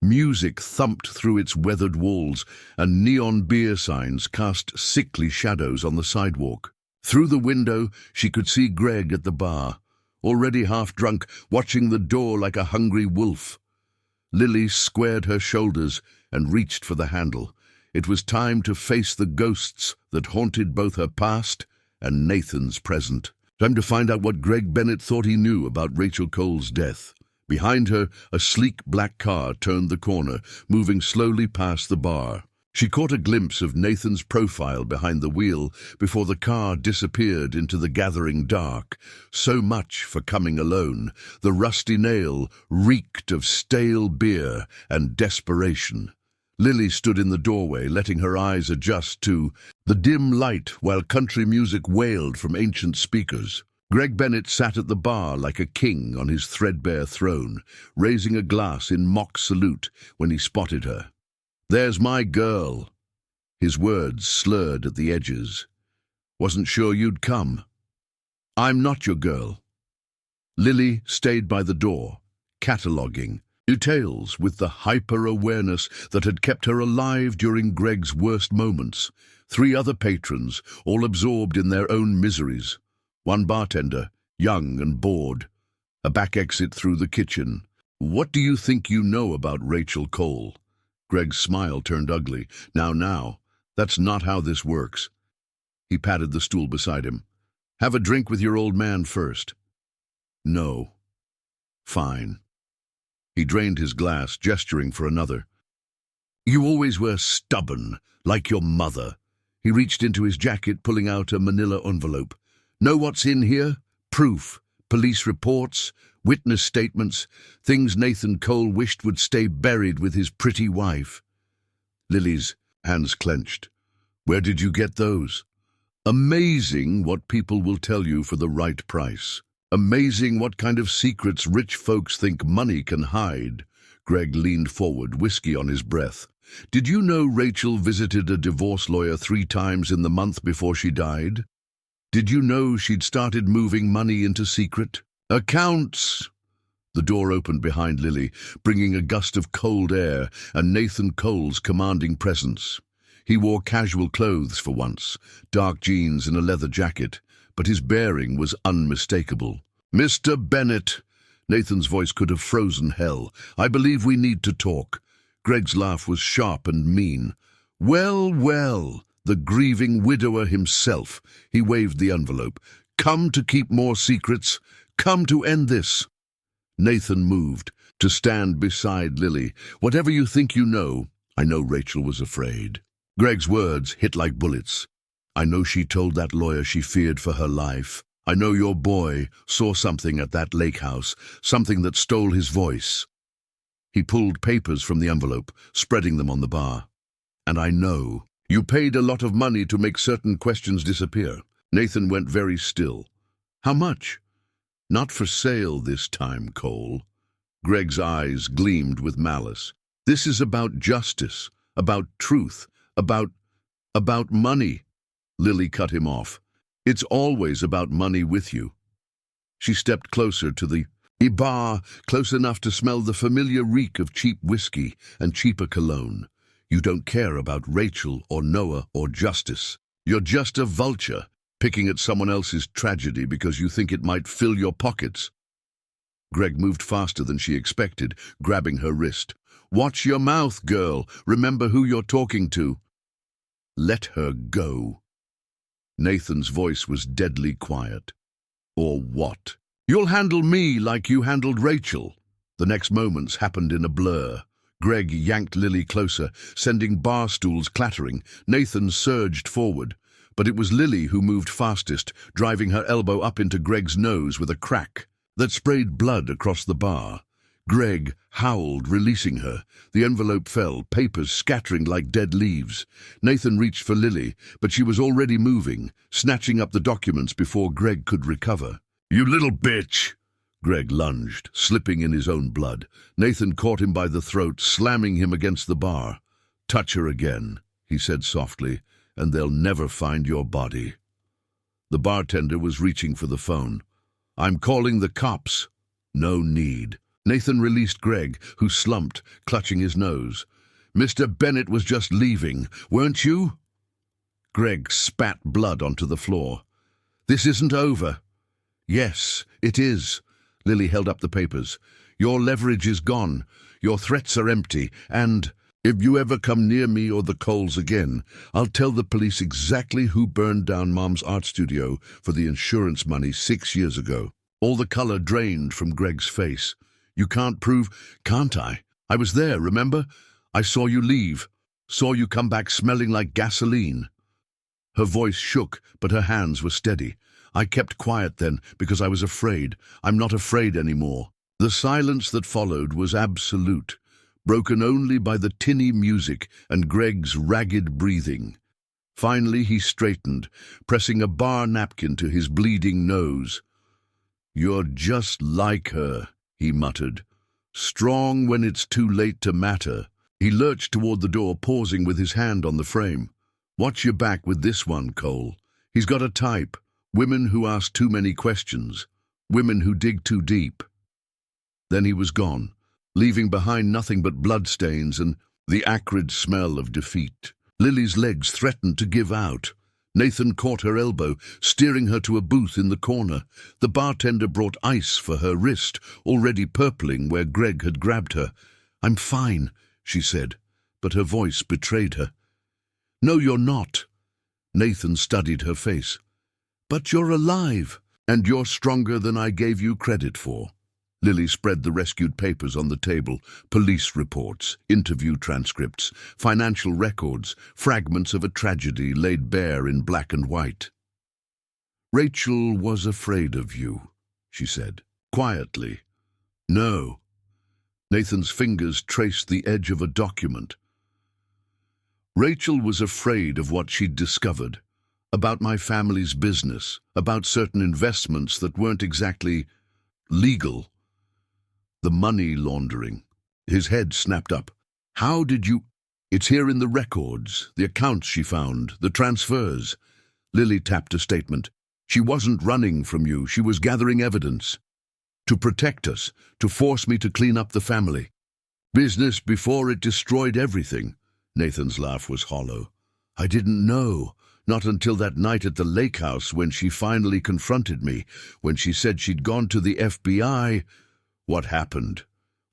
Music thumped through its weathered walls, and neon beer signs cast sickly shadows on the sidewalk. Through the window, she could see Greg at the bar, already half-drunk, watching the door like a hungry wolf. Lily squared her shoulders and reached for the handle. It was time to face the ghosts that haunted both her past and Nathan's present. Time to find out what Greg Bennett thought he knew about Rachel Cole's death. Behind her, a sleek black car turned the corner, moving slowly past the bar. She caught a glimpse of Nathan's profile behind the wheel before the car disappeared into the gathering dark. So much for coming alone. The rusty nail reeked of stale beer and desperation. Lily stood in the doorway, letting her eyes adjust to the dim light while country music wailed from ancient speakers. Greg Bennett sat at the bar like a king on his threadbare throne, raising a glass in mock salute when he spotted her. "There's my girl." His words slurred at the edges. "Wasn't sure you'd come." "I'm not your girl." Lily stayed by the door, cataloguing details with the hyper-awareness that had kept her alive during Greg's worst moments. 3 other patrons, all absorbed in their own miseries. 1 bartender, young and bored. A back exit through the kitchen. "What do you think you know about Rachel Cole?" Greg's smile turned ugly. Now, that's not how this works." He patted the stool beside him. "Have a drink with your old man first." "No." "Fine." He drained his glass, gesturing for another. "You always were stubborn, like your mother." He reached into his jacket, pulling out a manila envelope. "Know what's in here? Proof, police reports, witness statements, things Nathan Cole wished would stay buried with his pretty wife." Lily's hands clenched. "Where did you get those?" "Amazing what people will tell you for the right price. Amazing what kind of secrets rich folks think money can hide." Greg leaned forward, whiskey on his breath. "Did you know Rachel visited a divorce lawyer 3 times in the month before she died? Did you know she'd started moving money into secret accounts?" The door opened behind Lily, bringing a gust of cold air and Nathan Cole's commanding presence. He wore casual clothes for once, dark jeans and a leather jacket, but his bearing was unmistakable. "Mr. Bennett," Nathan's voice could have frozen hell, "I believe we need to talk." Greg's laugh was sharp and mean. Well, the grieving widower himself." He waved the envelope. "Come to keep more secrets? Come to end this?" Nathan moved, to stand beside Lily. "Whatever you think you know, I know Rachel was afraid." Greg's words hit like bullets. "I know she told that lawyer she feared for her life. I know your boy saw something at that lake house, something that stole his voice." He pulled papers from the envelope, spreading them on the bar. "And I know you paid a lot of money to make certain questions disappear." Nathan went very still. "How much?" "Not for sale this time, Cole." Greg's eyes gleamed with malice. "This is about justice, about truth, about money." Lily cut him off. "It's always about money with you." She stepped closer to the bar, close enough to smell the familiar reek of cheap whiskey and cheaper cologne. "You don't care about Rachel or Noah or justice. You're just a vulture, picking at someone else's tragedy because you think it might fill your pockets." Greg moved faster than she expected, grabbing her wrist. "Watch your mouth, girl. Remember who you're talking to." "Let her go." Nathan's voice was deadly quiet. "Or what? You'll handle me like you handled Rachel." The next moments happened in a blur. Greg yanked Lily closer, sending bar stools clattering. Nathan surged forward, but it was Lily who moved fastest, driving her elbow up into Greg's nose with a crack that sprayed blood across the bar. Greg howled, releasing her. The envelope fell, papers scattering like dead leaves. Nathan reached for Lily, but she was already moving, snatching up the documents before Greg could recover. "You little bitch!" Greg lunged, slipping in his own blood. Nathan caught him by the throat, slamming him against the bar. "Touch her again," he said softly, "and they'll never find your body." The bartender was reaching for the phone. "I'm calling the cops." "No need." Nathan released Greg, who slumped, clutching his nose. "Mr. Bennett was just leaving, weren't you?" Greg spat blood onto the floor. "This isn't over." "Yes, it is." Lily held up the papers. "Your leverage is gone. Your threats are empty, and if you ever come near me or the Coles again, I'll tell the police exactly who burned down Mom's art studio for the insurance money 6 years ago." All the color drained from Greg's face. "You can't prove—" "Can't I? I was there, remember? I saw you leave." Saw you come back smelling like gasoline." Her voice shook, but her hands were steady. "I kept quiet then, because I was afraid. I'm not afraid anymore." The silence that followed was absolute, broken only by the tinny music and Greg's ragged breathing. Finally he straightened, pressing a bar napkin to his bleeding nose. "You're just like her," he muttered. "Strong when it's too late to matter." He lurched toward the door, pausing with his hand on the frame. "Watch your back with this one, Cole. He's got a type. Women who ask too many questions. Women who dig too deep." Then he was gone, leaving behind nothing but bloodstains and the acrid smell of defeat. Lily's legs threatened to give out. Nathan caught her elbow, steering her to a booth in the corner. The bartender brought ice for her wrist, already purpling where Greg had grabbed her. "I'm fine," she said, but her voice betrayed her. "No, you're not." Nathan studied her face. "But you're alive, and you're stronger than I gave you credit for." Lily spread the rescued papers on the table, police reports, interview transcripts, financial records, fragments of a tragedy laid bare in black and white. "Rachel was afraid of you," she said, quietly. "No." Nathan's fingers traced the edge of a document. "Rachel was afraid of what she'd discovered, about my family's business, about certain investments that weren't exactly legal. The money laundering." His head snapped up. "How did you—" "It's here in the records, the accounts she found, the transfers." Lily tapped a statement. "She wasn't running from you, she was gathering evidence. To protect us, to force me to clean up the family. Business before it destroyed everything." Nathan's laugh was hollow. "I didn't know, not until that night at the lake house when she finally confronted me, when she said she'd gone to the FBI. What happened?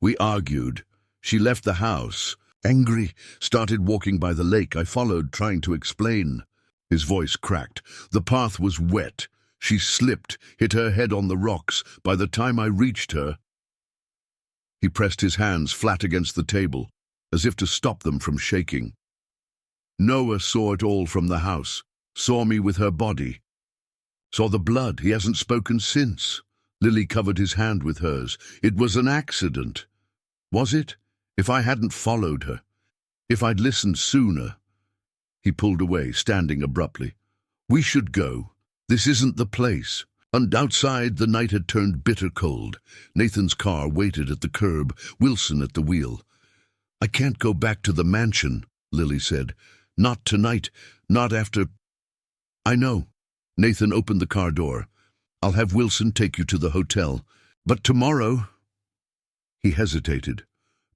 We argued. She left the house, angry, started walking by the lake. I followed, trying to explain." His voice cracked. "The path was wet. She slipped, hit her head on the rocks. By the time I reached her—" He pressed his hands flat against the table, as if to stop them from shaking. "Noah saw it all from the house, saw me with her body. Saw the blood. He hasn't spoken since." Lily covered his hand with hers. "It was an accident." "Was it? If I hadn't followed her, if I'd listened sooner—" He pulled away, standing abruptly. "We should go. This isn't the place." And outside, the night had turned bitter cold. Nathan's car waited at the curb, Wilson at the wheel. "I can't go back to the mansion," Lily said. "Not tonight, not after—" "I know." Nathan opened the car door. "I'll have Wilson take you to the hotel. But tomorrow—" He hesitated.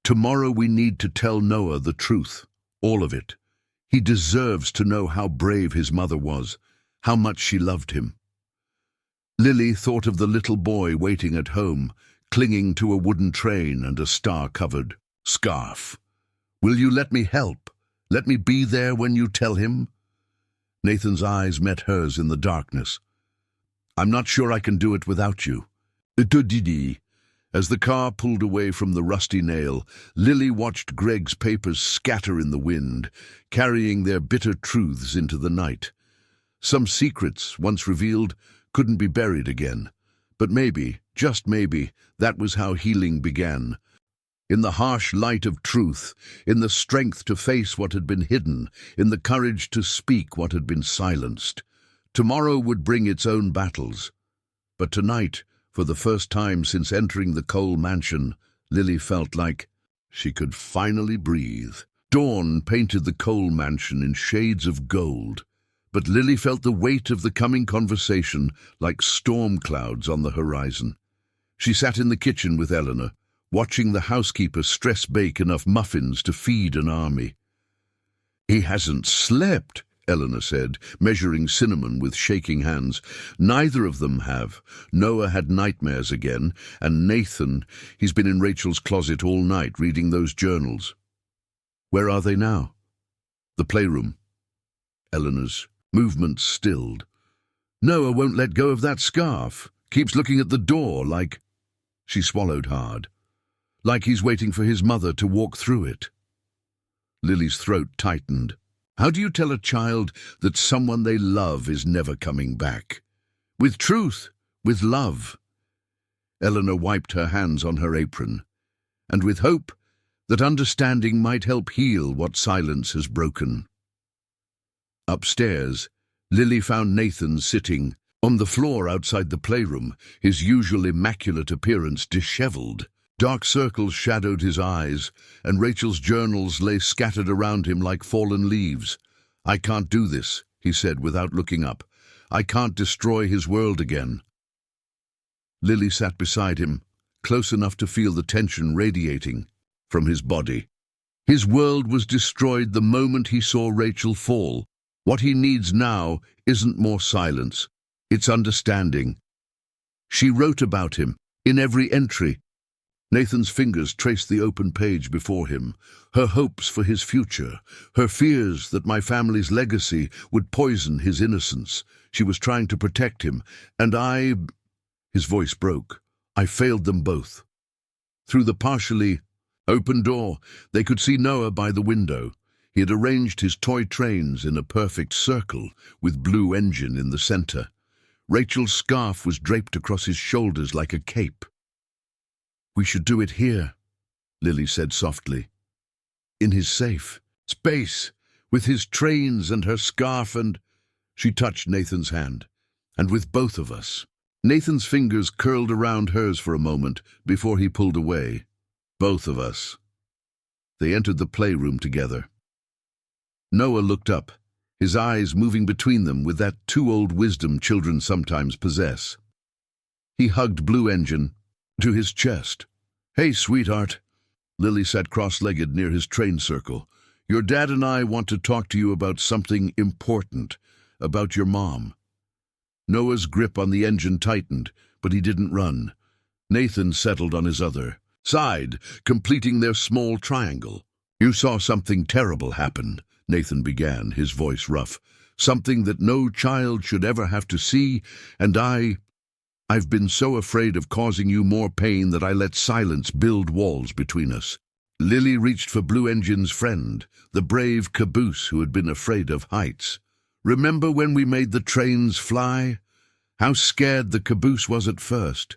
"Tomorrow we need to tell Noah the truth, all of it. He deserves to know how brave his mother was, how much she loved him." Lily thought of the little boy waiting at home, clinging to a wooden train and a star-covered scarf. "Will you let me help? Let me be there when you tell him?" Nathan's eyes met hers in the darkness. "I'm not sure I can do it without you." Didi. As the car pulled away from the rusty nail, Lily watched Greg's papers scatter in the wind, carrying their bitter truths into the night. Some secrets, once revealed, couldn't be buried again. But maybe, just maybe, that was how healing began. In the harsh light of truth, in the strength to face what had been hidden, in the courage to speak what had been silenced. Tomorrow would bring its own battles. But tonight, for the first time since entering the Cole mansion, Lily felt like she could finally breathe. Dawn painted the Cole mansion in shades of gold, but Lily felt the weight of the coming conversation like storm clouds on the horizon. She sat in the kitchen with Eleanor, watching the housekeeper stress-bake enough muffins to feed an army. "He hasn't slept," Eleanor said, measuring cinnamon with shaking hands. "Neither of them have. Noah had nightmares again, and Nathan, he's been in Rachel's closet all night reading those journals." "Where are they now?" "The playroom." Eleanor's movements stilled. "Noah won't let go of that scarf. Keeps looking at the door like—" She swallowed hard. "Like he's waiting for his mother to walk through it." Lily's throat tightened. How do you tell a child that someone they love is never coming back? With truth, with love. Eleanor wiped her hands on her apron, and with hope that understanding might help heal what silence has broken. Upstairs, Lily found Nathan sitting on the floor outside the playroom, his usual immaculate appearance disheveled. Dark circles shadowed his eyes, and Rachel's journals lay scattered around him like fallen leaves. "I can't do this," he said without looking up. "I can't destroy his world again." Lily sat beside him, close enough to feel the tension radiating from his body. His world was destroyed the moment he saw Rachel fall. What he needs now isn't more silence, it's understanding. She wrote about him in every entry. Nathan's fingers traced the open page before him, her hopes for his future, her fears that my family's legacy would poison his innocence. She was trying to protect him, and his voice broke. I failed them both. Through the partially open door, they could see Noah by the window. He had arranged his toy trains in a perfect circle, with Blue Engine in the center. Rachel's scarf was draped across his shoulders like a cape. "We should do it here," Lily said softly. "In his safe space, with his trains and her scarf and—" She touched Nathan's hand. "And with both of us." Nathan's fingers curled around hers for a moment before he pulled away. "Both of us." They entered the playroom together. Noah looked up, his eyes moving between them with that too-old wisdom children sometimes possess. He hugged Blue Engine to his chest. "Hey, sweetheart." Lily sat cross-legged near his train circle. "Your dad and I want to talk to you about something important, about your mom." Noah's grip on the engine tightened, but he didn't run. Nathan settled on his other side, completing their small triangle. "You saw something terrible happen," Nathan began, his voice rough. "Something that no child should ever have to see, and I've been so afraid of causing you more pain that I let silence build walls between us." Lily reached for Blue Engine's friend, the brave caboose who had been afraid of heights. "Remember when we made the trains fly? How scared the caboose was at first."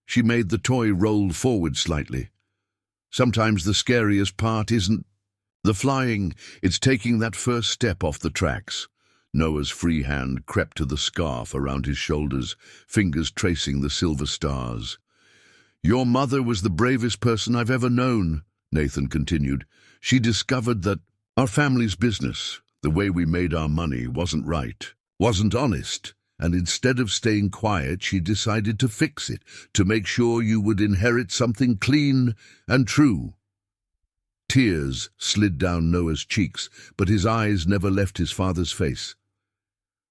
She made the toy roll forward slightly. "Sometimes the scariest part isn't the flying, it's taking that first step off the tracks." Noah's free hand crept to the scarf around his shoulders, fingers tracing the silver stars. "Your mother was the bravest person I've ever known," Nathan continued. "She discovered that our family's business, the way we made our money, wasn't right, wasn't honest, and instead of staying quiet, she decided to fix it, to make sure you would inherit something clean and true." Tears slid down Noah's cheeks, but his eyes never left his father's face.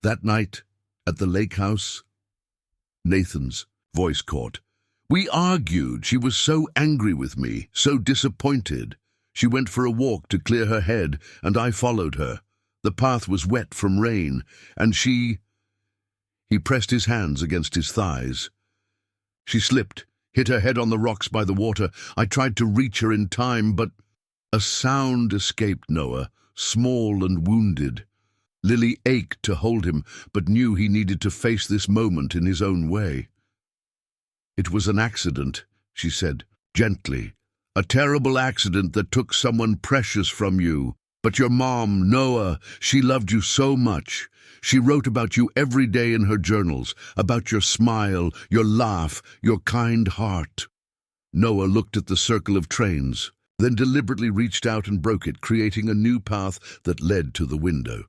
"That night, at the lake house," Nathan's voice caught. "We argued. She was so angry with me, so disappointed. She went for a walk to clear her head, and I followed her. The path was wet from rain, and she—" He pressed his hands against his thighs. "She slipped, hit her head on the rocks by the water. I tried to reach her in time, but—" A sound escaped Noah, small and wounded. Lily ached to hold him, but knew he needed to face this moment in his own way. "It was an accident," she said, gently. "A terrible accident that took someone precious from you. But your mom, Noah, she loved you so much. She wrote about you every day in her journals, about your smile, your laugh, your kind heart." Noah looked at the circle of trains, then deliberately reached out and broke it, creating a new path that led to the window.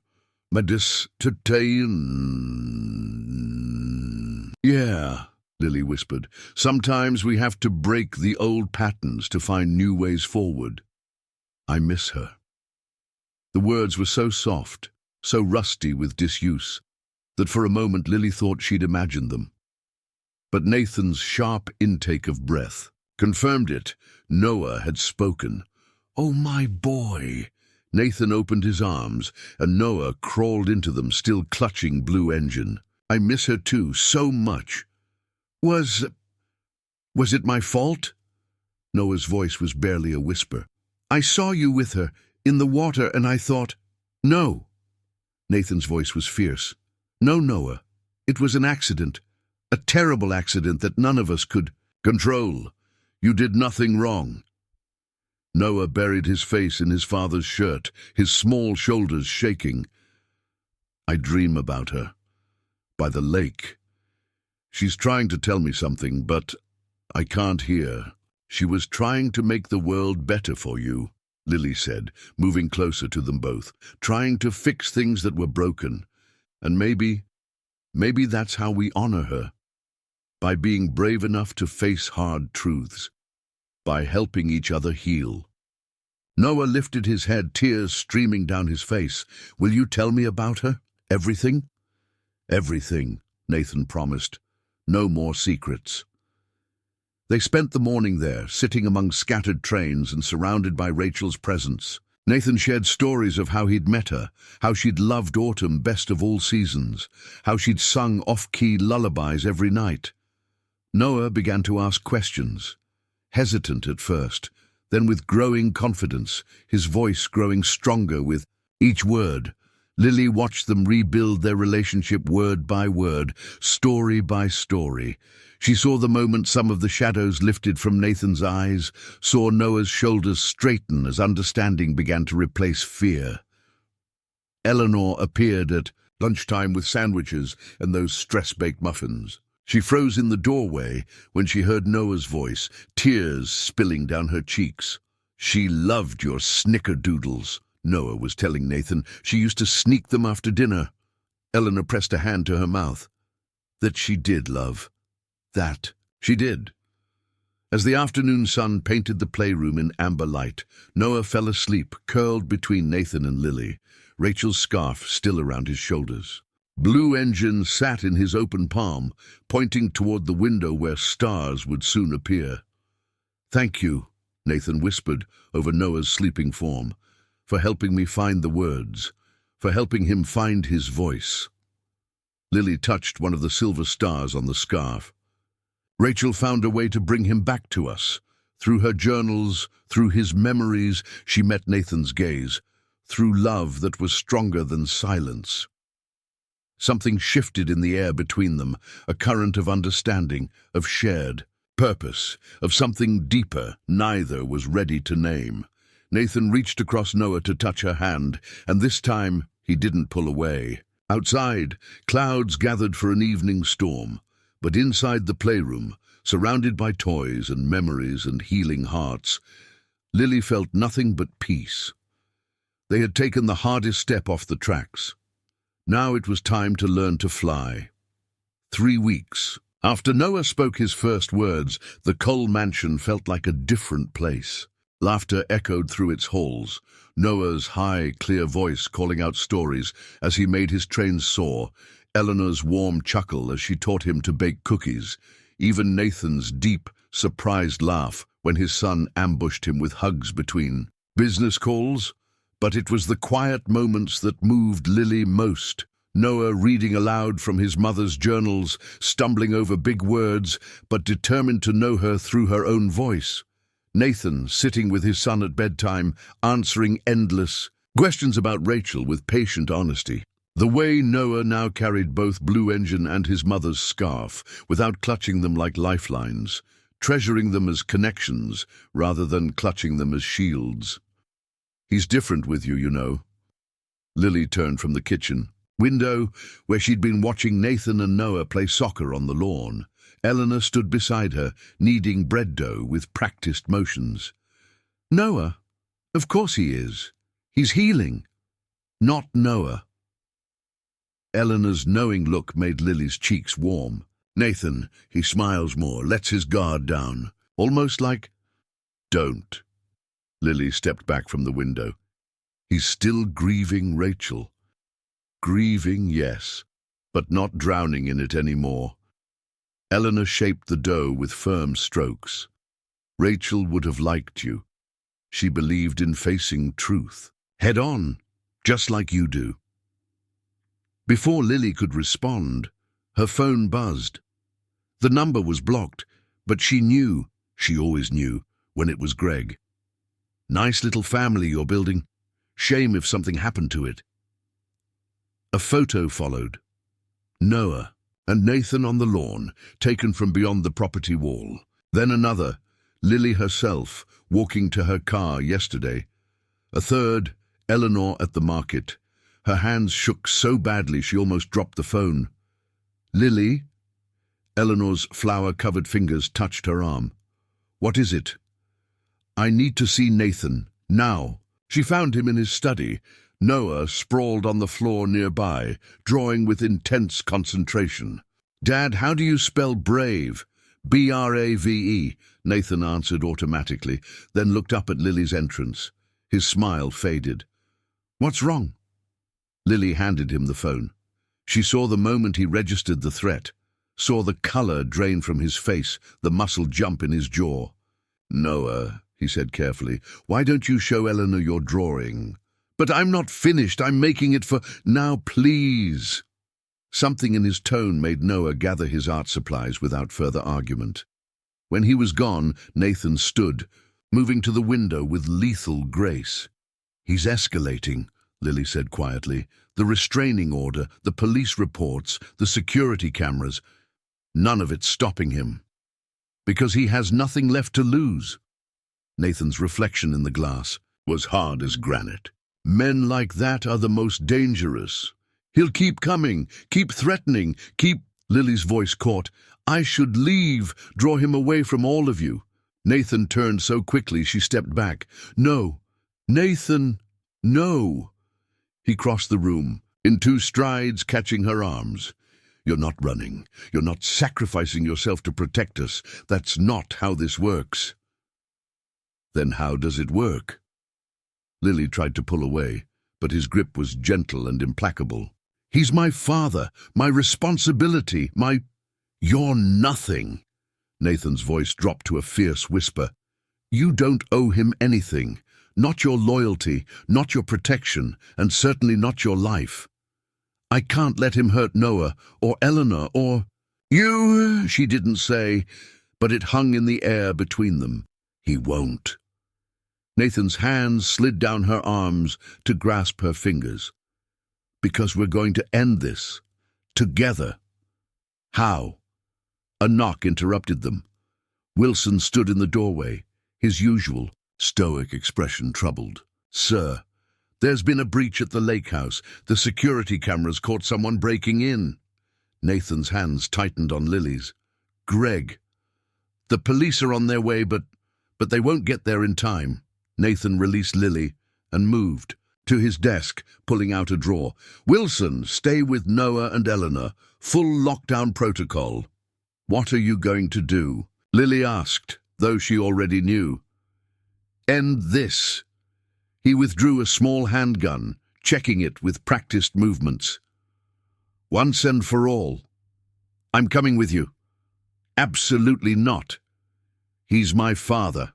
"Yeah," Lily whispered. "Sometimes we have to break the old patterns to find new ways forward. I miss her." The words were so soft, so rusty with disuse, that for a moment Lily thought she'd imagined them. But Nathan's sharp intake of breath confirmed it. Noah had spoken. "Oh, my boy." Nathan opened his arms, and Noah crawled into them, still clutching Blue Engine. "I miss her too, so much." Was it my fault?" Noah's voice was barely a whisper. "I saw you with her in the water, and I thought, no. Nathan's voice was fierce. No, Noah. It was an accident. A terrible accident that none of us could control. You did nothing wrong. Noah buried his face in his father's shirt, his small shoulders shaking. I dream about her. By the lake. She's trying to tell me something, but I can't hear. She was trying to make the world better for you, Lily said, moving closer to them both, trying to fix things that were broken. And maybe that's how we honor her. By being brave enough to face hard truths. By helping each other heal. Noah lifted his head, tears streaming down his face. Will you tell me about her? Everything? Everything, Nathan promised. No more secrets. They spent the morning there, sitting among scattered trains and surrounded by Rachel's presence. Nathan shared stories of how he'd met her, how she'd loved autumn best of all seasons, how she'd sung off-key lullabies every night. Noah began to ask questions, hesitant at first, then with growing confidence, his voice growing stronger with each word. Lily watched them rebuild their relationship word by word, story by story. She saw the moment some of the shadows lifted from Nathan's eyes, saw Noah's shoulders straighten as understanding began to replace fear. Eleanor appeared at lunchtime with sandwiches and those stress-baked muffins. She froze in the doorway when she heard Noah's voice, tears spilling down her cheeks. She loved your snickerdoodles, Noah was telling Nathan. She used to sneak them after dinner. Eleanor pressed a hand to her mouth. That she did, love. That she did. As the afternoon sun painted the playroom in amber light, Noah fell asleep, curled between Nathan and Lily, Rachel's scarf still around his shoulders. Blue Engine sat in his open palm, pointing toward the window where stars would soon appear. Thank you, Nathan whispered over Noah's sleeping form, for helping me find the words, for helping him find his voice. Lily touched one of the silver stars on the scarf. Rachel found a way to bring him back to us. Through her journals, through his memories, she met Nathan's gaze, through love that was stronger than silence. Something shifted in the air between them, a current of understanding, of shared purpose, of something deeper neither was ready to name. Nathan reached across Noah to touch her hand, and this time he didn't pull away. Outside, clouds gathered for an evening storm, but inside the playroom, surrounded by toys and memories and healing hearts, Lily felt nothing but peace. They had taken the hardest step off the tracks. Now it was time to learn to fly. 3 weeks. After Noah spoke his first words, the Cole mansion felt like a different place. Laughter echoed through its halls, Noah's high, clear voice calling out stories as he made his trains soar, Eleanor's warm chuckle as she taught him to bake cookies, even Nathan's deep, surprised laugh when his son ambushed him with hugs between business calls. But it was the quiet moments that moved Lily most. Noah reading aloud from his mother's journals, stumbling over big words, but determined to know her through her own voice. Nathan sitting with his son at bedtime, answering endless questions about Rachel with patient honesty. The way Noah now carried both Blue Engine and his mother's scarf, without clutching them like lifelines, treasuring them as connections rather than clutching them as shields. He's different with you, you know. Lily turned from the kitchen window, where she'd been watching Nathan and Noah play soccer on the lawn. Eleanor stood beside her, kneading bread dough with practiced motions. Noah? Of course he is. He's healing. Not Noah. Eleanor's knowing look made Lily's cheeks warm. Nathan, he smiles more, lets his guard down, almost like, don't. Lily stepped back from the window. He's still grieving Rachel. Grieving, yes, but not drowning in it anymore. Eleanor shaped the dough with firm strokes. Rachel would have liked you. She believed in facing truth, head on, just like you do. Before Lily could respond, her phone buzzed. The number was blocked, but she always knew, when it was Greg. Nice little family you're building. Shame if something happened to it. A photo followed. Noah and Nathan on the lawn, taken from beyond the property wall. Then another, Lily herself, walking to her car yesterday. A third, Eleanor at the market. Her hands shook so badly she almost dropped the phone. Lily? Eleanor's flour-covered fingers touched her arm. What is it? I need to see Nathan, now. She found him in his study. Noah sprawled on the floor nearby, drawing with intense concentration. Dad, how do you spell brave? B-R-A-V-E, Nathan answered automatically, then looked up at Lily's entrance. His smile faded. What's wrong? Lily handed him the phone. She saw the moment he registered the threat, saw the color drain from his face, the muscle jump in his jaw. Noah, he said carefully, why don't you show Eleanor your drawing? But I'm not finished, I'm making it for... Now, please. Something in his tone made Noah gather his art supplies without further argument. When he was gone, Nathan stood, moving to the window with lethal grace. He's escalating, Lily said quietly. The restraining order, the police reports, the security cameras, none of it's stopping him. Because he has nothing left to lose. Nathan's reflection in the glass was hard as granite. Men like that are the most dangerous. He'll keep coming, keep threatening, keep... Lily's voice caught. I should leave, draw him away from all of you. Nathan turned so quickly she stepped back. No, Nathan, no. He crossed the room, in 2 strides, catching her arms. You're not running. You're not sacrificing yourself to protect us. That's not how this works. Then how does it work? Lily tried to pull away, but his grip was gentle and implacable. He's my father, my responsibility, my... You're nothing. Nathan's voice dropped to a fierce whisper. You don't owe him anything. Not your loyalty, not your protection, and certainly not your life. I can't let him hurt Noah, or Eleanor, or... You, she didn't say, but it hung in the air between them. He won't. Nathan's hands slid down her arms to grasp her fingers. Because we're going to end this. Together. How? A knock interrupted them. Wilson stood in the doorway, his usual stoic expression troubled. Sir, there's been a breach at the lake house. The security cameras caught someone breaking in. Nathan's hands tightened on Lily's. Greg. The police are on their way, but they won't get there in time. Nathan released Lily and moved to his desk, pulling out a drawer. Wilson, stay with Noah and Eleanor. Full lockdown protocol. What are you going to do? Lily asked, though she already knew. End this. He withdrew a small handgun, checking it with practiced movements. Once and for all. I'm coming with you. Absolutely not. He's my father.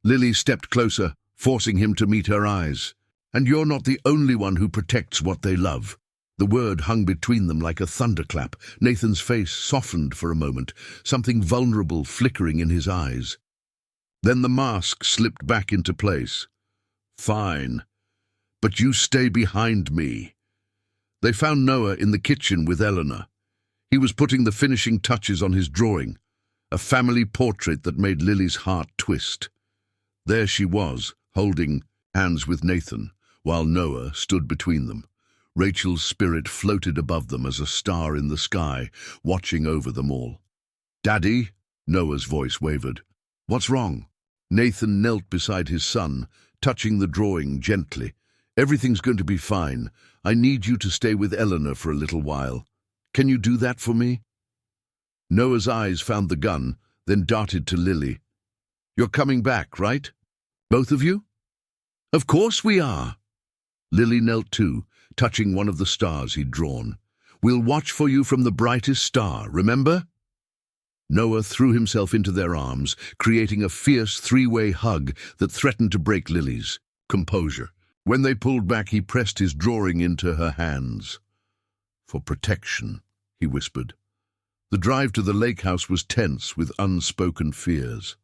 Lily stepped closer, forcing him to meet her eyes. And you're not the only one who protects what they love. The word hung between them like a thunderclap. Nathan's face softened for a moment, something vulnerable flickering in his eyes. Then the mask slipped back into place. Fine, but you stay behind me. They found Noah in the kitchen with Eleanor. He was putting the finishing touches on his drawing, a family portrait that made Lily's heart twist. There she was, holding hands with Nathan, while Noah stood between them. Rachel's spirit floated above them as a star in the sky, watching over them all. Daddy? Noah's voice wavered. What's wrong? Nathan knelt beside his son, touching the drawing gently. Everything's going to be fine. I need you to stay with Eleanor for a little while. Can you do that for me? Noah's eyes found the gun, then darted to Lily. You're coming back, right? Both of you? Of course we are. Lily knelt too, touching one of the stars he'd drawn. We'll watch for you from the brightest star, remember? Noah threw himself into their arms, creating a fierce 3-way hug that threatened to break Lily's composure. When they pulled back, he pressed his drawing into her hands. For protection, he whispered. The drive to the lake house was tense with unspoken fears.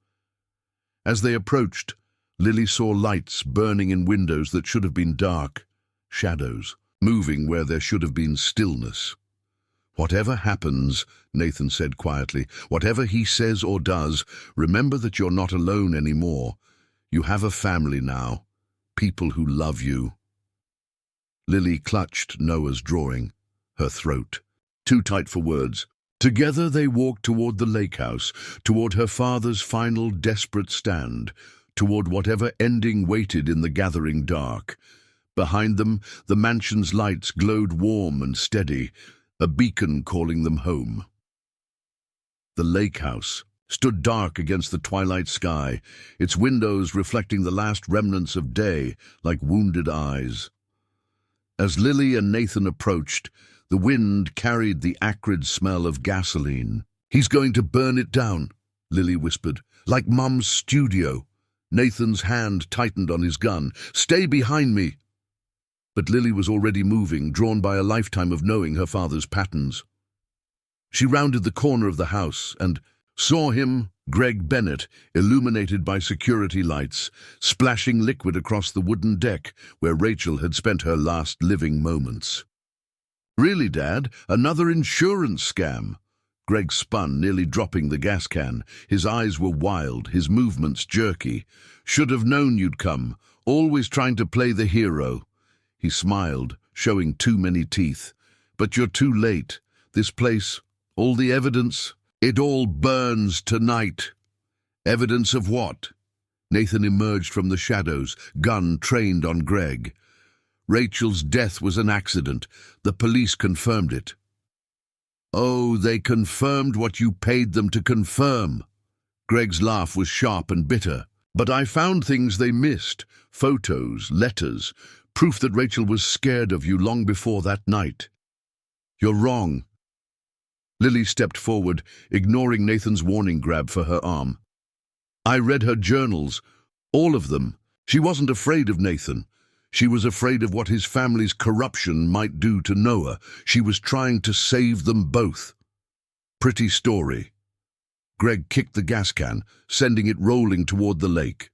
As they approached, Lily saw lights burning in windows that should have been dark, shadows moving where there should have been stillness. "Whatever happens," Nathan said quietly, "whatever he says or does, remember that you're not alone anymore. You have a family now, people who love you." Lily clutched Noah's drawing, her throat too tight for words. Together they walked toward the lake house, toward her father's final desperate stand, toward whatever ending waited in the gathering dark. Behind them, the mansion's lights glowed warm and steady, a beacon calling them home. The lake house stood dark against the twilight sky, its windows reflecting the last remnants of day like wounded eyes. As Lily and Nathan approached, the wind carried the acrid smell of gasoline. "He's going to burn it down," Lily whispered, "like Mum's studio." Nathan's hand tightened on his gun. "Stay behind me." But Lily was already moving, drawn by a lifetime of knowing her father's patterns. She rounded the corner of the house and saw him, Greg Bennett, illuminated by security lights, splashing liquid across the wooden deck where Rachel had spent her last living moments. "Really, Dad? Another insurance scam?" Greg spun, nearly dropping the gas can. His eyes were wild, his movements jerky. "Should have known you'd come, always trying to play the hero." He smiled, showing too many teeth. "But you're too late. This place, all the evidence, it all burns tonight." "Evidence of what?" Nathan emerged from the shadows, gun trained on Greg. "Rachel's death was an accident. The police confirmed it." "Oh, they confirmed what you paid them to confirm." Greg's laugh was sharp and bitter. "But I found things they missed. Photos, letters, proof that Rachel was scared of you long before that night." "You're wrong." Lily stepped forward, ignoring Nathan's warning grab for her arm. "I read her journals, all of them. She wasn't afraid of Nathan. She was afraid of what his family's corruption might do to Noah. She was trying to save them both." "Pretty story." Greg kicked the gas can, sending it rolling toward the lake.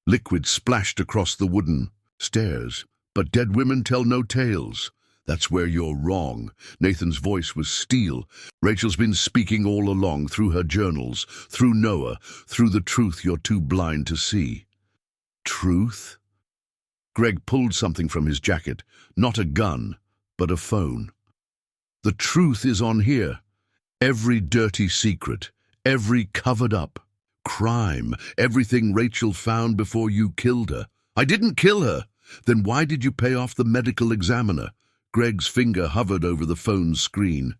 Liquid splashed across the wooden stairs. "But dead women tell no tales." "That's where you're wrong." Nathan's voice was steel. "Rachel's been speaking all along, through her journals, through Noah, through the truth you're too blind to see." "Truth?" Greg pulled something from his jacket. Not a gun, but a phone. "The truth is on here. Every dirty secret, every covered-up crime, everything Rachel found before you killed her." "I didn't kill her." "Then why did you pay off the medical examiner?" Greg's finger hovered over the phone's screen.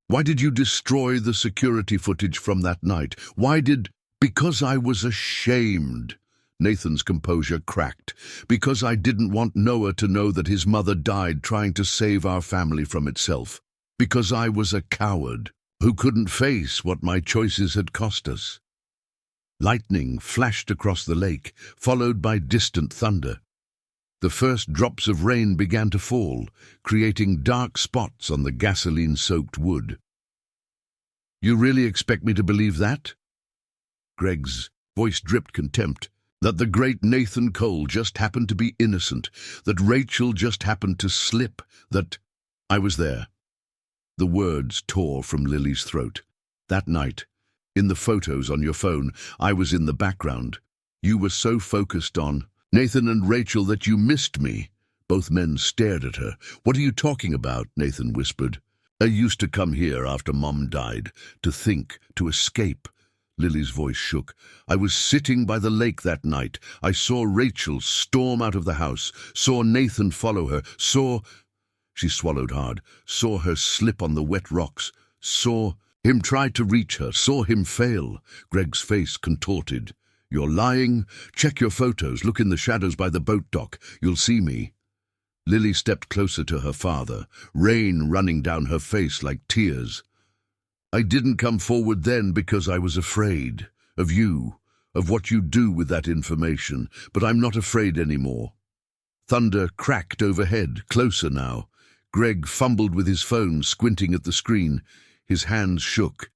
"Why did you destroy the security footage from that night? Why did—" "Because I was ashamed." Nathan's composure cracked. "Because I didn't want Noah to know that his mother died trying to save our family from itself. Because I was a coward who couldn't face what my choices had cost us." Lightning flashed across the lake, followed by distant thunder. The first drops of rain began to fall, creating dark spots on the gasoline-soaked wood. "You really expect me to believe that?" Greg's voice dripped contempt. "That the great Nathan Cole just happened to be innocent, that Rachel just happened to slip, that I was there." The words tore from Lily's throat. "That night, in the photos on your phone, I was in the background. You were so focused on Nathan and Rachel that you missed me." Both men stared at her. "What are you talking about?" Nathan whispered. "I used to come here after Mom died, to think, to escape." Lily's voice shook. "I was sitting by the lake that night. I saw Rachel storm out of the house, saw Nathan follow her, saw—" She swallowed hard. "Saw her slip on the wet rocks, saw him try to reach her, saw him fail." Greg's face contorted. "You're lying? Check your photos. Look in the shadows by the boat dock. You'll see me." Lily stepped closer to her father, rain running down her face like tears. "I didn't come forward then because I was afraid of you, of what you'd do with that information, but I'm not afraid anymore." Thunder cracked overhead, closer now. Greg fumbled with his phone, squinting at the screen. His hands shook.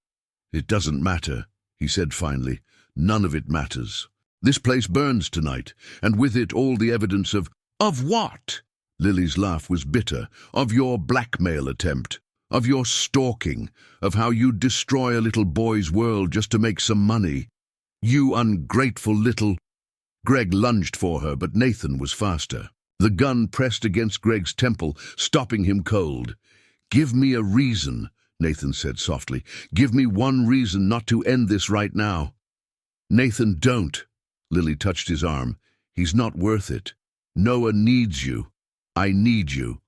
"It doesn't matter," he said finally. "None of it matters." This place burns tonight, and with it all the evidence of— Of what? Lily's laugh was bitter. Of your blackmail attempt. Of your stalking. Of how you'd destroy a little boy's world just to make some money. You ungrateful little— Greg lunged for her, but Nathan was faster. The gun pressed against Greg's temple, stopping him cold. "Give me a reason," Nathan said softly. "Give me one reason not to end this right now." "Nathan, don't." Lily touched his arm. "He's not worth it. Noah needs you. I need you."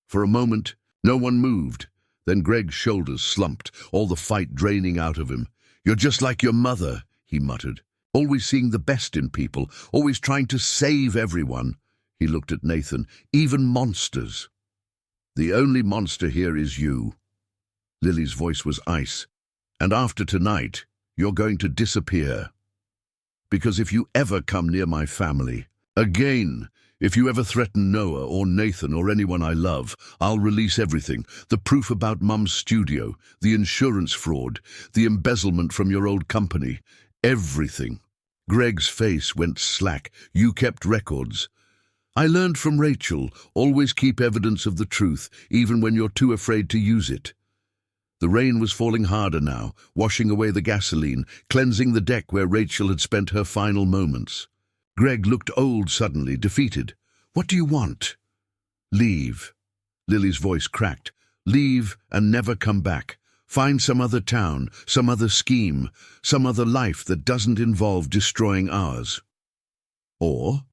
For a moment, no one moved. Then Greg's shoulders slumped, all the fight draining out of him. "You're just like your mother," he muttered. "Always seeing the best in people, always trying to save everyone." He looked at Nathan. "Even monsters." "The only monster here is you." Lily's voice was ice. "And after tonight, you're going to disappear. Because if you ever come near my family again, if you ever threaten Noah or Nathan or anyone I love, I'll release everything. The proof about Mum's studio, the insurance fraud, the embezzlement from your old company. Everything." Greg's face went slack. "You kept records." "I learned from Rachel, always keep evidence of the truth, even when you're too afraid to use it." The rain was falling harder now, washing away the gasoline, cleansing the deck where Rachel had spent her final moments. Greg looked old suddenly, defeated. "What do you want?" "Leave." Lily's voice cracked. "Leave and never come back. Find some other town, some other scheme, some other life that doesn't involve destroying ours." "Or?"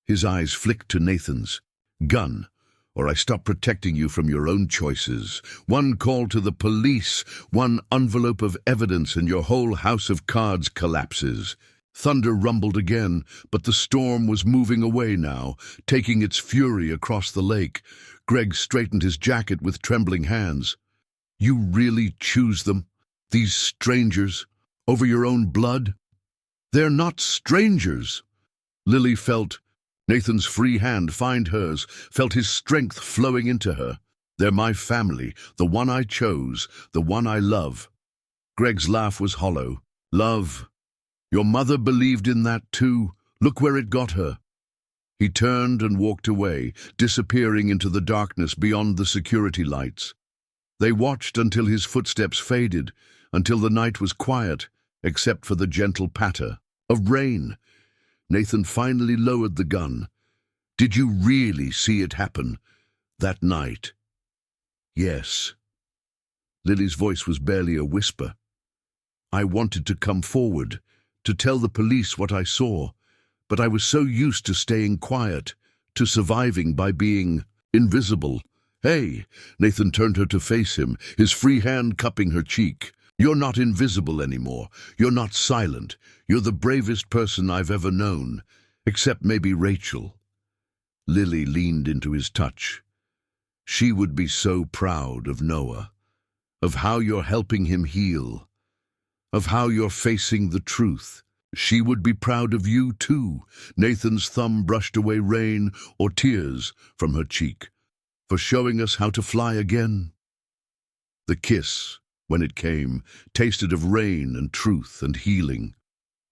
His eyes flicked to Nathan's. "Gun, or I stop protecting you from your own choices. One call to the police, one envelope of evidence, and your whole house of cards collapses." Thunder rumbled again, but the storm was moving away now, taking its fury across the lake. Greg straightened his jacket with trembling hands. "You really choose them, these strangers, over your own blood?" "They're not strangers." Lily felt Nathan's free hand find hers, felt his strength flowing into her. "They're my family, the one I chose, the one I love." Greg's laugh was hollow. "Love? Your mother believed in that too. Look where it got her." He turned and walked away, disappearing into the darkness beyond the security lights. They watched until his footsteps faded, until the night was quiet, except for the gentle patter of rain. Nathan finally lowered the gun. "Did you really see it happen that night?" "Yes." Lily's voice was barely a whisper. "I wanted to come forward, to tell the police what I saw, but I was so used to staying quiet, to surviving by being invisible." "Hey!" Nathan turned her to face him, his free hand cupping her cheek. "You're not invisible anymore. You're not silent. You're the bravest person I've ever known, except maybe Rachel." Lily leaned into his touch. She would be so proud of Noah, of how you're helping him heal, of how you're facing the truth. She would be proud of you too. Nathan's thumb brushed away rain or tears from her cheek. "For showing us how to fly again." The kiss, when it came, tasted of rain and truth and healing.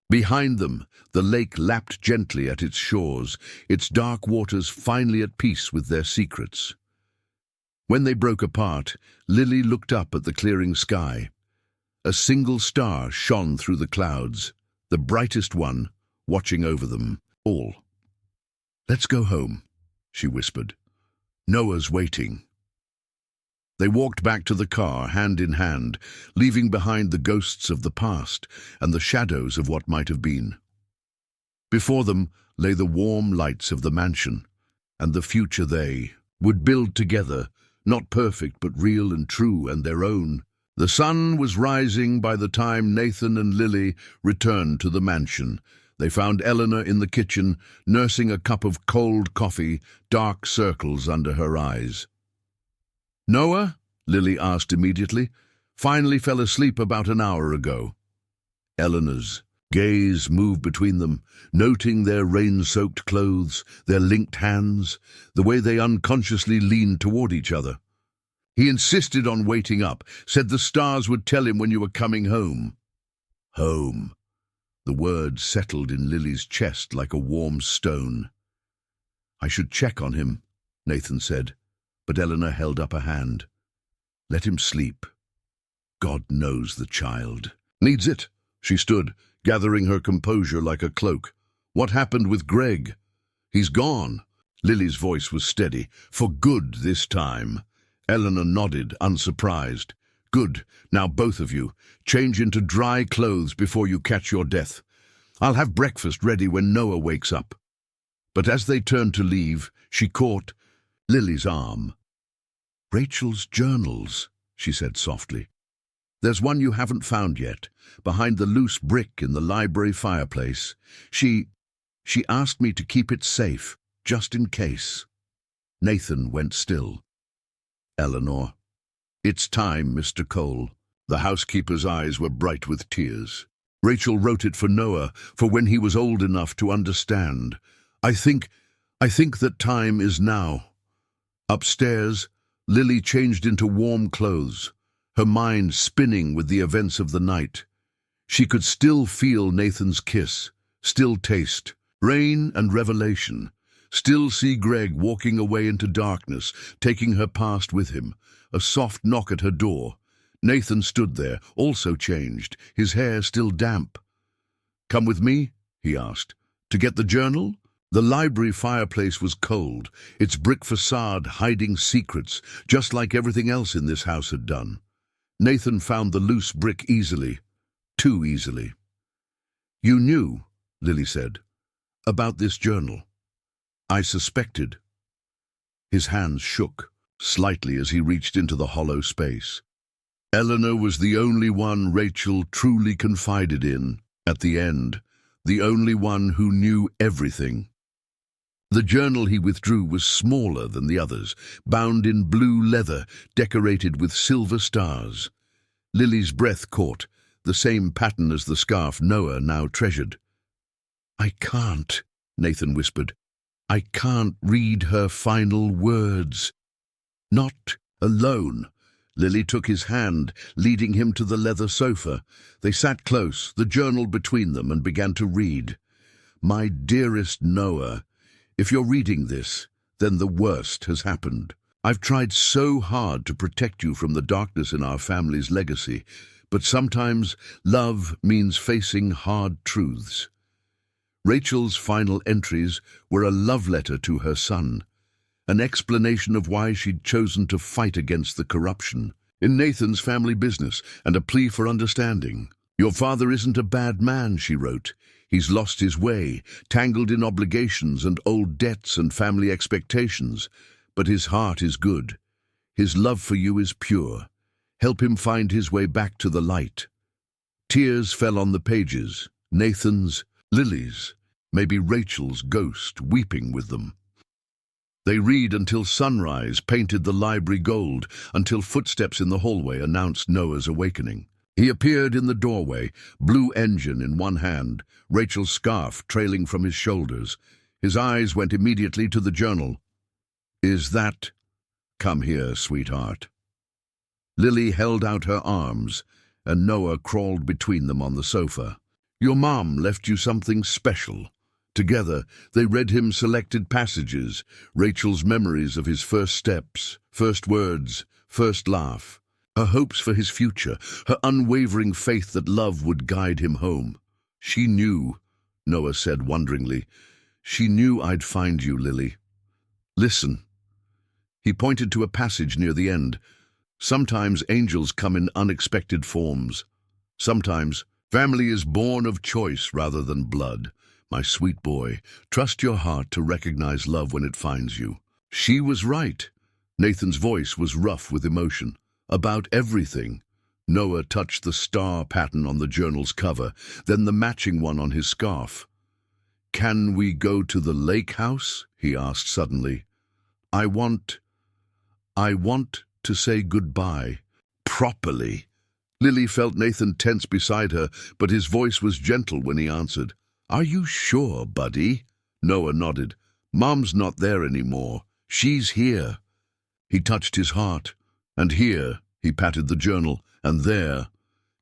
Behind them, the lake lapped gently at its shores, its dark waters finally at peace with their secrets. When they broke apart, Lily looked up at the clearing sky. A single star shone through the clouds, the brightest one, watching over them all. "Let's go home," she whispered. "Noah's waiting." They walked back to the car, hand in hand, leaving behind the ghosts of the past and the shadows of what might have been. Before them lay the warm lights of the mansion, and the future they would build together, not perfect but real and true and their own. The sun was rising by the time Nathan and Lily returned to the mansion. They found Eleanor in the kitchen, nursing a cup of cold coffee, dark circles under her eyes. "Noah?" Lily asked immediately. "Finally fell asleep about an hour ago." Eleanor's gaze moved between them, noting their rain-soaked clothes, their linked hands, the way they unconsciously leaned toward each other. "He insisted on waiting up, said the stars would tell him when you were coming home." "Home." The words settled in Lily's chest like a warm stone. "I should check on him," Nathan said, but Eleanor held up a hand. "Let him sleep. God knows the child needs it." She stood, gathering her composure like a cloak. "What happened with Greg?" "He's gone." Lily's voice was steady. "For good this time." Eleanor nodded, unsurprised. "Good. Now both of you, change into dry clothes before you catch your death. I'll have breakfast ready when Noah wakes up." But as they turned to leave, she caught Lily's arm. "Rachel's journals," she said softly. "There's one you haven't found yet, behind the loose brick in the library fireplace. She asked me to keep it safe, just in case." Nathan went still. "Eleanor." "It's time, Mr. Cole." The housekeeper's eyes were bright with tears. "Rachel wrote it for Noah, for when he was old enough to understand. I think that time is now." Upstairs, Lily changed into warm clothes, her mind spinning with the events of the night. She could still feel Nathan's kiss, still taste rain and revelation, still see Greg walking away into darkness, taking her past with him. A soft knock at her door. Nathan stood there, also changed, his hair still damp. "Come with me?" he asked. "To get the journal?" The library fireplace was cold, its brick facade hiding secrets, just like everything else in this house had done. Nathan found the loose brick easily, too easily. "You knew," Lily said, "about this journal." "I suspected." His hands shook slightly as he reached into the hollow space. Eleanor was the only one Rachel truly confided in, at the end, the only one who knew everything. The journal he withdrew was smaller than the others, bound in blue leather, decorated with silver stars. Lily's breath caught, the same pattern as the scarf Noah now treasured. "I can't," Nathan whispered. "I can't read her final words." "Not alone." Lily took his hand, leading him to the leather sofa. They sat close, the journal between them, and began to read. "My dearest Noah, if you're reading this, then the worst has happened. I've tried so hard to protect you from the darkness in our family's legacy, but sometimes love means facing hard truths." Rachel's final entries were a love letter to her son, an explanation of why she'd chosen to fight against the corruption in Nathan's family business, and a plea for understanding. "Your father isn't a bad man," she wrote. "He's lost his way, tangled in obligations and old debts and family expectations, but his heart is good. His love for you is pure. Help him find his way back to the light." Tears fell on the pages, Nathan's, Lily's, maybe Rachel's ghost weeping with them. They read until sunrise painted the library gold, until footsteps in the hallway announced Noah's awakening. He appeared in the doorway, blue engine in one hand, Rachel's scarf trailing from his shoulders. His eyes went immediately to the journal. "Is that—" "Come here, sweetheart." Lily held out her arms, and Noah crawled between them on the sofa. "Your mom left you something special." Together, they read him selected passages, Rachel's memories of his first steps, first words, first laugh, her hopes for his future, her unwavering faith that love would guide him home. "She knew," Noah said wonderingly. "She knew I'd find you, Lily. Listen." He pointed to a passage near the end. "Sometimes angels come in unexpected forms. Sometimes family is born of choice rather than blood. My sweet boy, trust your heart to recognize love when it finds you." She was right. Nathan's voice was rough with emotion. About everything. Noah touched the star pattern on the journal's cover, then the matching one on his scarf. "Can we go to the lake house?" he asked suddenly. I want to say goodbye. Properly." Lily felt Nathan tense beside her, but his voice was gentle when he answered. "Are you sure, buddy?" Noah nodded. "Mom's not there anymore. She's here." He touched his heart. "And here," he patted the journal, "and there."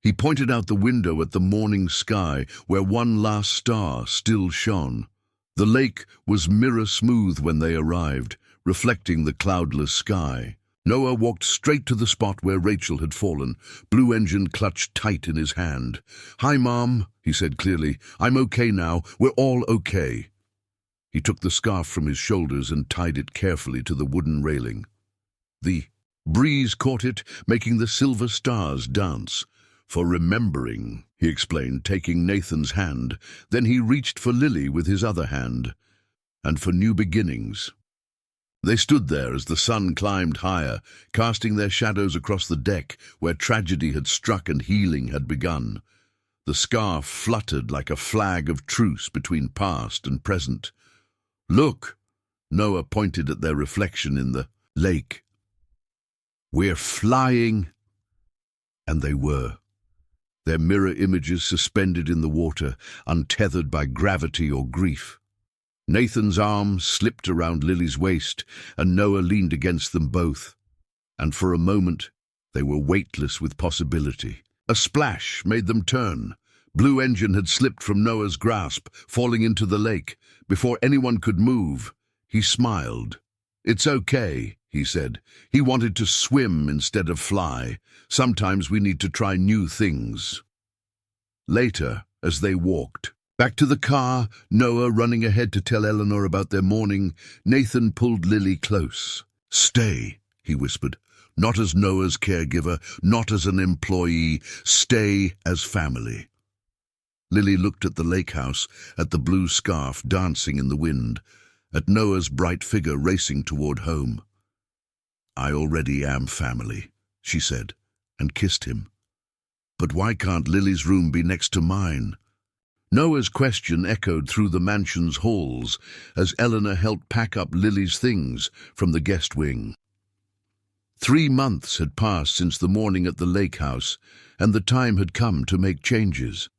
He pointed out the window at the morning sky, where one last star still shone. The lake was mirror-smooth when they arrived, reflecting the cloudless sky. Noah walked straight to the spot where Rachel had fallen, Blue Engine clutched tight in his hand. "Hi, Mom," he said clearly. "I'm okay now. We're all okay." He took the scarf from his shoulders and tied it carefully to the wooden railing. The breeze caught it, making the silver stars dance. "For remembering," he explained, taking Nathan's hand. Then he reached for Lily with his other hand. "And for new beginnings." They stood there as the sun climbed higher, casting their shadows across the deck where tragedy had struck and healing had begun. The scarf fluttered like a flag of truce between past and present. "Look!" Noah pointed at their reflection in the lake. "We're flying!" And they were. Their mirror images suspended in the water, untethered by gravity or grief. Nathan's arm slipped around Lily's waist, and Noah leaned against them both. And for a moment, they were weightless with possibility. A splash made them turn. Blue Engine had slipped from Noah's grasp, falling into the lake. Before anyone could move, he smiled. "It's okay," he said. He wanted to swim instead of fly. Sometimes we need to try new things. Later, as they walked back to the car, Noah running ahead to tell Eleanor about their morning, Nathan pulled Lily close. "Stay," he whispered. "Not as Noah's caregiver, not as an employee. Stay as family." Lily looked at the lake house, at the blue scarf dancing in the wind, at Noah's bright figure racing toward home. "I already am family," she said, and kissed him. "But why can't Lily's room be next to mine?" Noah's question echoed through the mansion's halls as Eleanor helped pack up Lily's things from the guest wing. 3 months had passed since the morning at the lake house, and the time had come to make changes.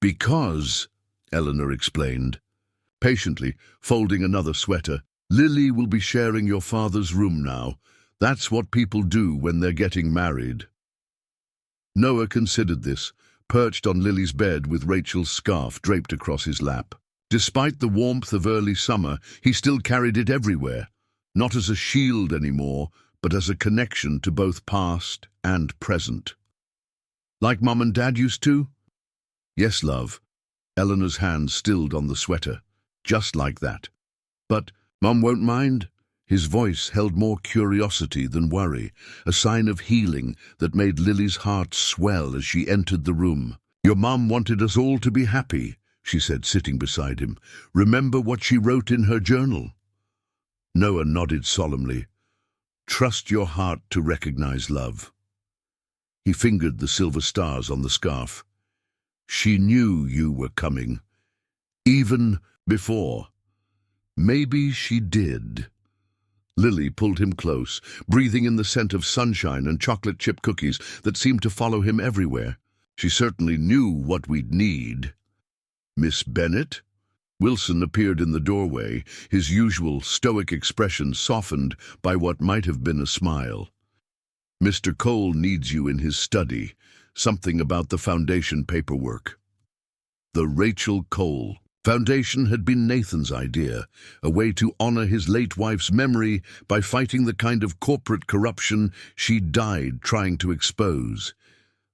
"Because," Eleanor explained, patiently folding another sweater, "Lily will be sharing your father's room now. That's what people do when they're getting married." Noah considered this, perched on Lily's bed with Rachel's scarf draped across his lap. Despite the warmth of early summer, he still carried it everywhere, not as a shield anymore, but as a connection to both past and present. "Like Mom and Dad used to?" "Yes, love." Eleanor's hand stilled on the sweater. "Just like that." "But Mom won't mind?" His voice held more curiosity than worry, a sign of healing that made Lily's heart swell as she entered the room. "Your mom wanted us all to be happy," she said, sitting beside him. "Remember what she wrote in her journal?" Noah nodded solemnly. "Trust your heart to recognize love." He fingered the silver stars on the scarf. "She knew you were coming, even before. Maybe she did." Lily pulled him close, breathing in the scent of sunshine and chocolate chip cookies that seemed to follow him everywhere. "She certainly knew what we'd need." "Miss Bennet?" Wilson appeared in the doorway, his usual stoic expression softened by what might have been a smile. "Mr. Cole needs you in his study. Something about the foundation paperwork." The Rachel Cole Foundation had been Nathan's idea, a way to honor his late wife's memory by fighting the kind of corporate corruption she died trying to expose.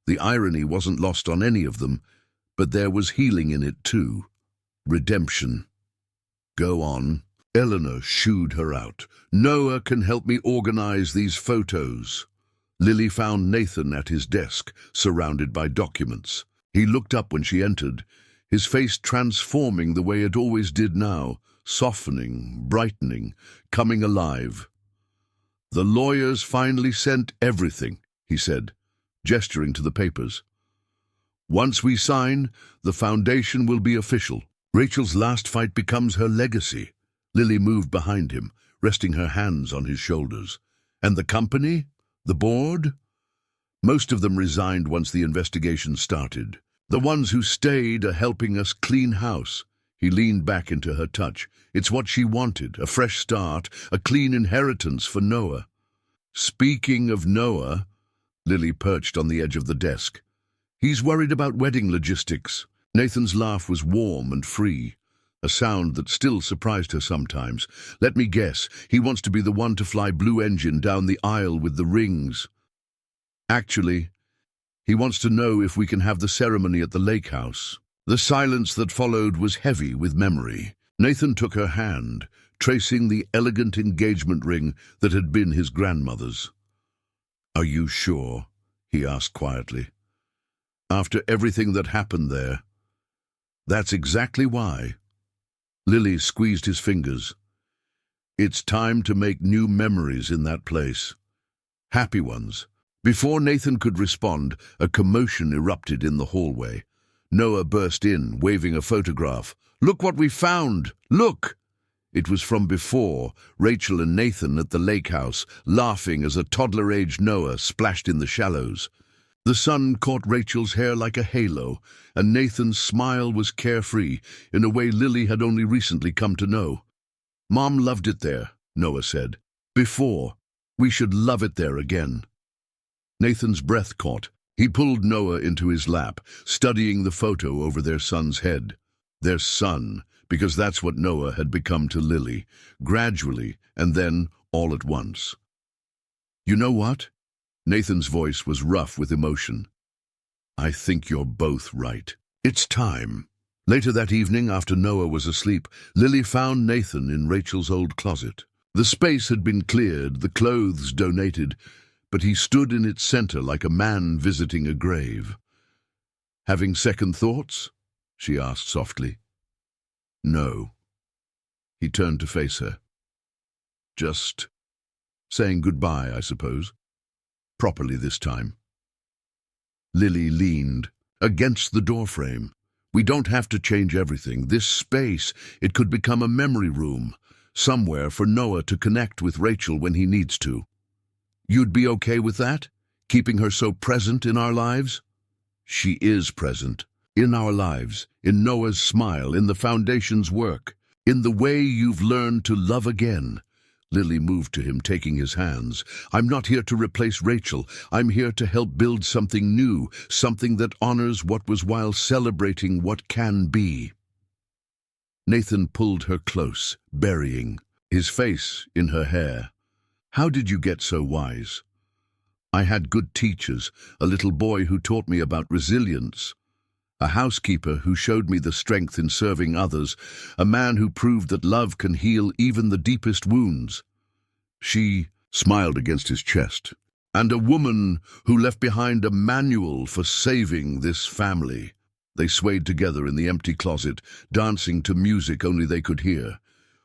The irony wasn't lost on any of them, but there was healing in it too. Redemption. "Go on." Eleanor shooed her out. "Noah can help me organize these photos." Lily found Nathan at his desk, surrounded by documents. He looked up when she entered, his face transforming the way it always did now, softening, brightening, coming alive. "The lawyers finally sent everything," he said, gesturing to the papers. "Once we sign, the foundation will be official. Rachel's last fight becomes her legacy." Lily moved behind him, resting her hands on his shoulders. "And the company? The board?" "Most of them resigned once the investigation started. The ones who stayed are helping us clean house." He leaned back into her touch. "It's what she wanted, a fresh start, a clean inheritance for Noah." "Speaking of Noah," Lily perched on the edge of the desk. He's worried about wedding logistics. Nathan's laugh was warm and free, a sound that still surprised her sometimes. Let me guess, he wants to be the one to fly Blue Engine down the aisle with the rings. Actually, he wants to know if we can have the ceremony at the lake house. The silence that followed was heavy with memory. Nathan took her hand, tracing the elegant engagement ring that had been his grandmother's. "Are you sure?" he asked quietly. "After everything that happened there." "That's exactly why." Lily squeezed his fingers. "It's time to make new memories in that place. Happy ones." Before Nathan could respond, a commotion erupted in the hallway. Noah burst in, waving a photograph. "Look what we found! Look!" It was from before, Rachel and Nathan at the lake house, laughing as a toddler-aged Noah splashed in the shallows. The sun caught Rachel's hair like a halo, and Nathan's smile was carefree, in a way Lily had only recently come to know. "Mom loved it there," Noah said. "Before. We should love it there again." Nathan's breath caught. He pulled Noah into his lap, studying the photo over their son's head. Their son, because that's what Noah had become to Lily, gradually, and then all at once. "You know what?" Nathan's voice was rough with emotion. "I think you're both right. It's time." Later that evening, after Noah was asleep, Lily found Nathan in Rachel's old closet. The space had been cleared, the clothes donated, but he stood in its center like a man visiting a grave. "Having second thoughts?" she asked softly. "No." He turned to face her. "Just saying goodbye, I suppose. Properly this time." Lily leaned against the doorframe. "We don't have to change everything. This space, it could become a memory room, somewhere for Noah to connect with Rachel when he needs to. You'd be okay with that? Keeping her so present in our lives?" "She is present. In our lives, in Noah's smile, in the Foundation's work, in the way you've learned to love again." Lily moved to him, taking his hands. "I'm not here to replace Rachel. I'm here to help build something new, something that honors what was while celebrating what can be." Nathan pulled her close, burying his face in her hair. "How did you get so wise?" "I had good teachers, a little boy who taught me about resilience, a housekeeper who showed me the strength in serving others, a man who proved that love can heal even the deepest wounds." She smiled against his chest. "And a woman who left behind a manual for saving this family." They swayed together in the empty closet, dancing to music only they could hear.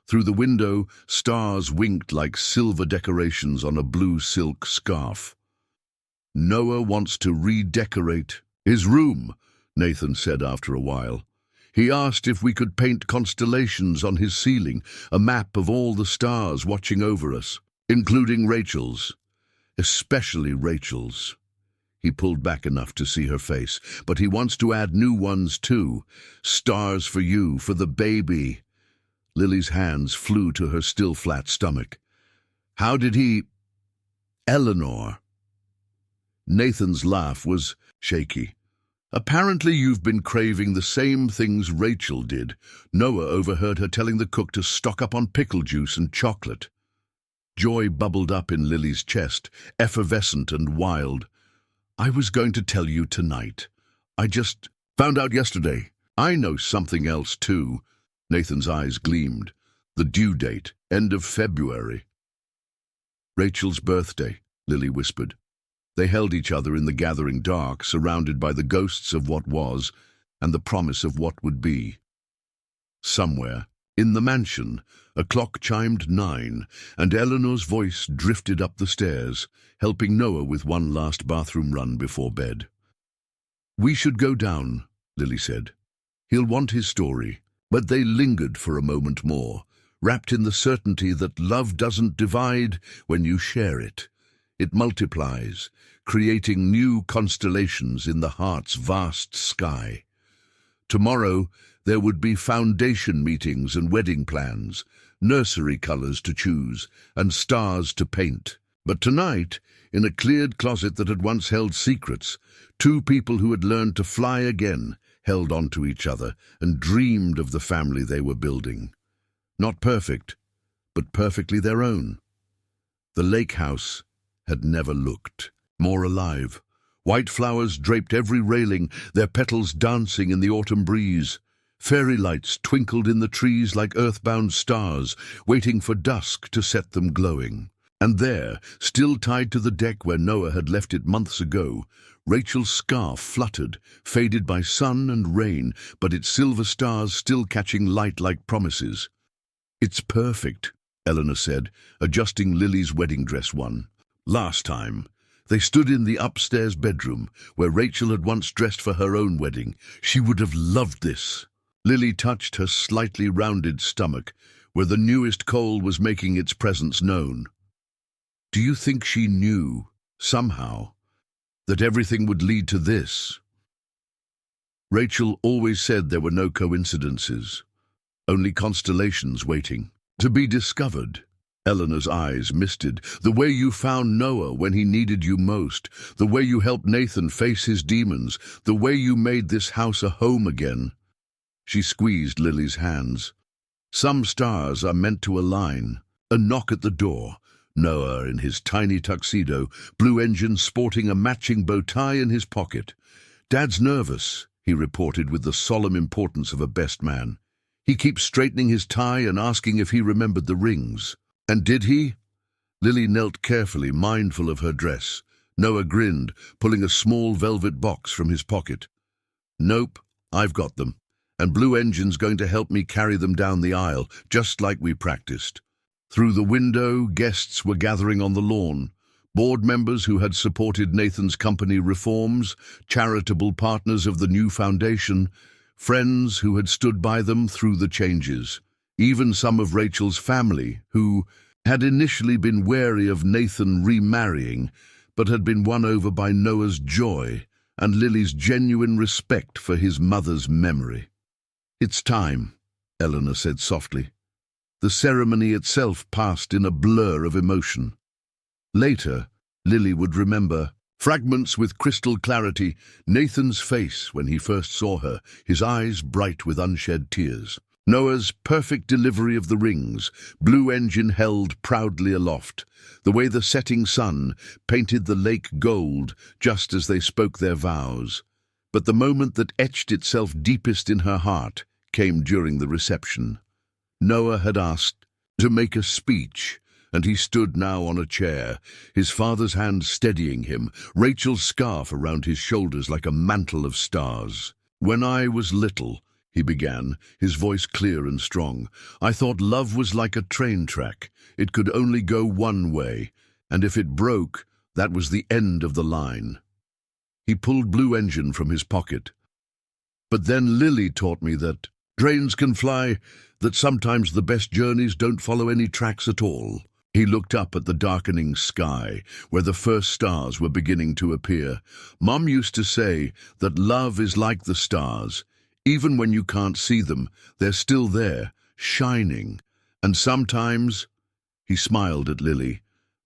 Through the window, stars winked like silver decorations on a blue silk scarf. "Noah wants to redecorate his room," Nathan said after a while. "He asked if we could paint constellations on his ceiling, a map of all the stars watching over us, including Rachel's, especially Rachel's." He pulled back enough to see her face. "But he wants to add new ones too. Stars for you, for the baby." Lily's hands flew to her still flat stomach. "How did he—" "Eleanor." Nathan's laugh was shaky. "Apparently you've been craving the same things Rachel did." Noah overheard her telling the cook to stock up on pickle juice and chocolate. Joy bubbled up in Lily's chest, effervescent and wild. "I was going to tell you tonight. I just found out yesterday. I know something else too." Nathan's eyes gleamed. "The due date, end of February." "Rachel's birthday," Lily whispered. They held each other in the gathering dark, surrounded by the ghosts of what was and the promise of what would be. Somewhere, in the mansion, a clock chimed 9, and Eleanor's voice drifted up the stairs, helping Noah with one last bathroom run before bed. "We should go down," Lily said. "He'll want his story." But they lingered for a moment more, wrapped in the certainty that love doesn't divide when you share it. It multiplies, creating new constellations in the heart's vast sky. Tomorrow, there would be foundation meetings and wedding plans, nursery colors to choose, and stars to paint. But tonight, in a cleared closet that had once held secrets, two people who had learned to fly again held on to each other and dreamed of the family they were building. Not perfect, but perfectly their own. The lake house had never looked more alive. White flowers draped every railing, their petals dancing in the autumn breeze. Fairy lights twinkled in the trees like earthbound stars, waiting for dusk to set them glowing. And there, still tied to the deck where Noah had left it months ago, Rachel's scarf fluttered, faded by sun and rain, but its silver stars still catching light like promises. "It's perfect," Eleanor said, adjusting Lily's wedding dress one. Last time, they stood in the upstairs bedroom, where Rachel had once dressed for her own wedding. She would have loved this. Lily touched her slightly rounded stomach, where the newest coal was making its presence known. Do you think she knew, somehow, that everything would lead to this? Rachel always said there were no coincidences, only constellations waiting to be discovered. Eleanor's eyes misted. The way you found Noah when he needed you most, the way you helped Nathan face his demons, the way you made this house a home again. She squeezed Lily's hands. Some stars are meant to align. A knock at the door. Noah in his tiny tuxedo, Blue Engine sporting a matching bow tie in his pocket. "Dad's nervous," he reported with the solemn importance of a best man. "He keeps straightening his tie and asking if he remembered the rings." "And did he?" Lily knelt carefully, mindful of her dress. Noah grinned, pulling a small velvet box from his pocket. "Nope, I've got them. And Blue Engine's going to help me carry them down the aisle, just like we practiced." Through the window, guests were gathering on the lawn. Board members who had supported Nathan's company reforms, charitable partners of the new foundation, friends who had stood by them through the changes. Even some of Rachel's family, who had initially been wary of Nathan remarrying, but had been won over by Noah's joy and Lily's genuine respect for his mother's memory. "It's time," Eleanor said softly. The ceremony itself passed in a blur of emotion. Later, Lily would remember, fragments with crystal clarity, Nathan's face when he first saw her, his eyes bright with unshed tears. Noah's perfect delivery of the rings, Blue Engine held proudly aloft, the way the setting sun painted the lake gold just as they spoke their vows. But the moment that etched itself deepest in her heart came during the reception. Noah had asked to make a speech, and he stood now on a chair, his father's hand steadying him, Rachel's scarf around his shoulders like a mantle of stars. "When I was little," he began, his voice clear and strong, "I thought love was like a train track. It could only go one way, and if it broke, that was the end of the line." He pulled Blue Engine from his pocket. "But then Lily taught me that trains can fly, that sometimes the best journeys don't follow any tracks at all." He looked up at the darkening sky, where the first stars were beginning to appear. "Mom used to say that love is like the stars. Even when you can't see them, they're still there, shining. And sometimes," he smiled at Lily,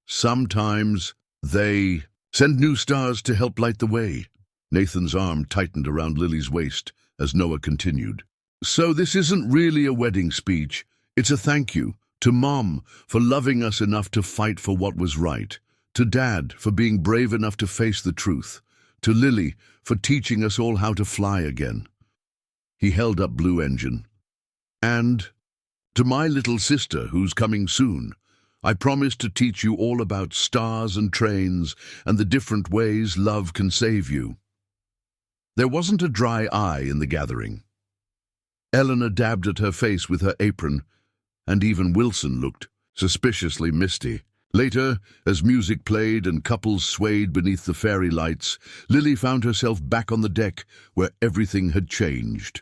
"sometimes they send new stars to help light the way." Nathan's arm tightened around Lily's waist as Noah continued. "So this isn't really a wedding speech. It's a thank you. To Mom for loving us enough to fight for what was right. To Dad for being brave enough to face the truth. To Lily for teaching us all how to fly again." He held up Blue Engine. "And to my little sister who's coming soon, I promise to teach you all about stars and trains and the different ways love can save you." There wasn't a dry eye in the gathering. Eleanor dabbed at her face with her apron, and even Wilson looked suspiciously misty. Later, as music played and couples swayed beneath the fairy lights, Lily found herself back on the deck where everything had changed.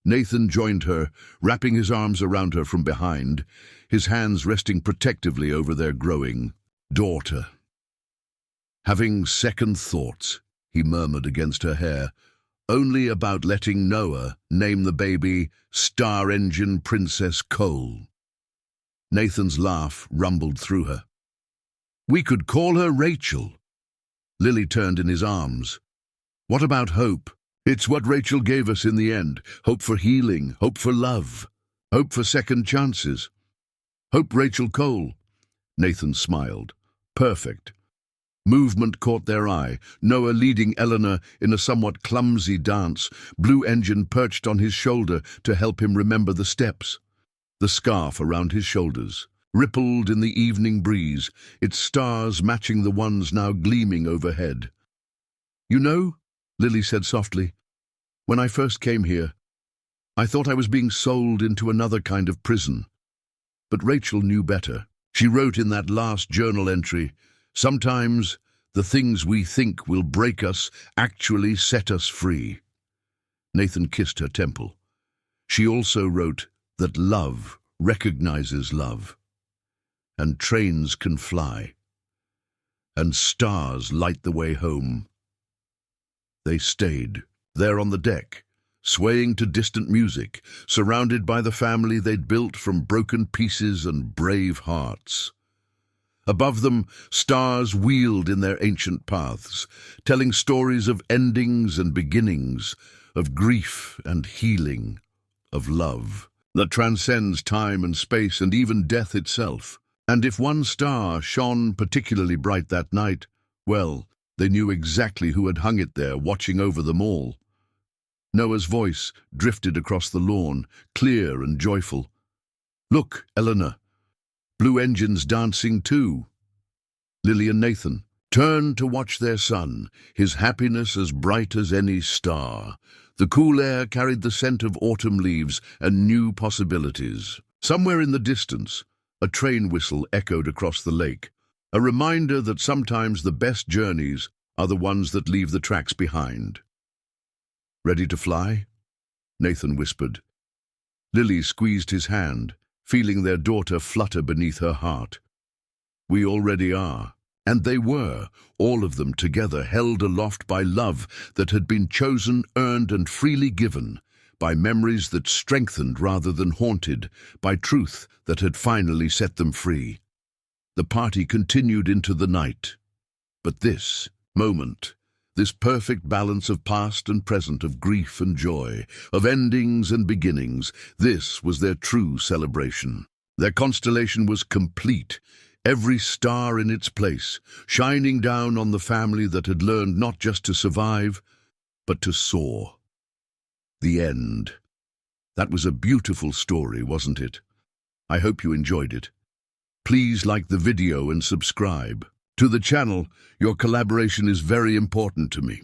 Nathan joined her, wrapping his arms around her from behind, his hands resting protectively over their growing daughter. "Having second thoughts," he murmured against her hair, "only about letting Noah name the baby Star Engine Princess Cole." Nathan's laugh rumbled through her. We could call her Rachel. Lily turned in his arms. What about hope? It's what Rachel gave us in the end. Hope for healing, hope for love, hope for second chances. Hope Rachel Cole. Nathan smiled. Perfect. Movement caught their eye. Noah leading Eleanor in a somewhat clumsy dance, Blue Engine perched on his shoulder to help him remember the steps. The scarf around his shoulders rippled in the evening breeze, its stars matching the ones now gleaming overhead. You know, Lily said softly, when I first came here, I thought I was being sold into another kind of prison. But Rachel knew better. She wrote in that last journal entry, sometimes the things we think will break us actually set us free. Nathan kissed her temple. She also wrote that love recognizes love, and trains can fly, and stars light the way home. They stayed, there on the deck, swaying to distant music, surrounded by the family they'd built from broken pieces and brave hearts. Above them, stars wheeled in their ancient paths, telling stories of endings and beginnings, of grief and healing, of love that transcends time and space and even death itself. And if one star shone particularly bright that night, well, they knew exactly who had hung it there, watching over them all. Noah's voice drifted across the lawn, clear and joyful. Look, Eleanor, Blue Engine's dancing too. Lily and Nathan turned to watch their son, his happiness as bright as any star. The cool air carried the scent of autumn leaves and new possibilities. Somewhere in the distance, a train whistle echoed across the lake, a reminder that sometimes the best journeys are the ones that leave the tracks behind. Ready to fly? Nathan whispered. Lily squeezed his hand, feeling their daughter flutter beneath her heart. We already are. And they were, all of them together, held aloft by love that had been chosen, earned, and freely given, by memories that strengthened rather than haunted, by truth that had finally set them free. The party continued into the night. But this moment, this perfect balance of past and present, of grief and joy, of endings and beginnings, this was their true celebration. Their constellation was complete, every star in its place, shining down on the family that had learned not just to survive, but to soar. The end. That was a beautiful story, wasn't it? I hope you enjoyed it. Please like the video and subscribe to the channel. Your collaboration is very important to me.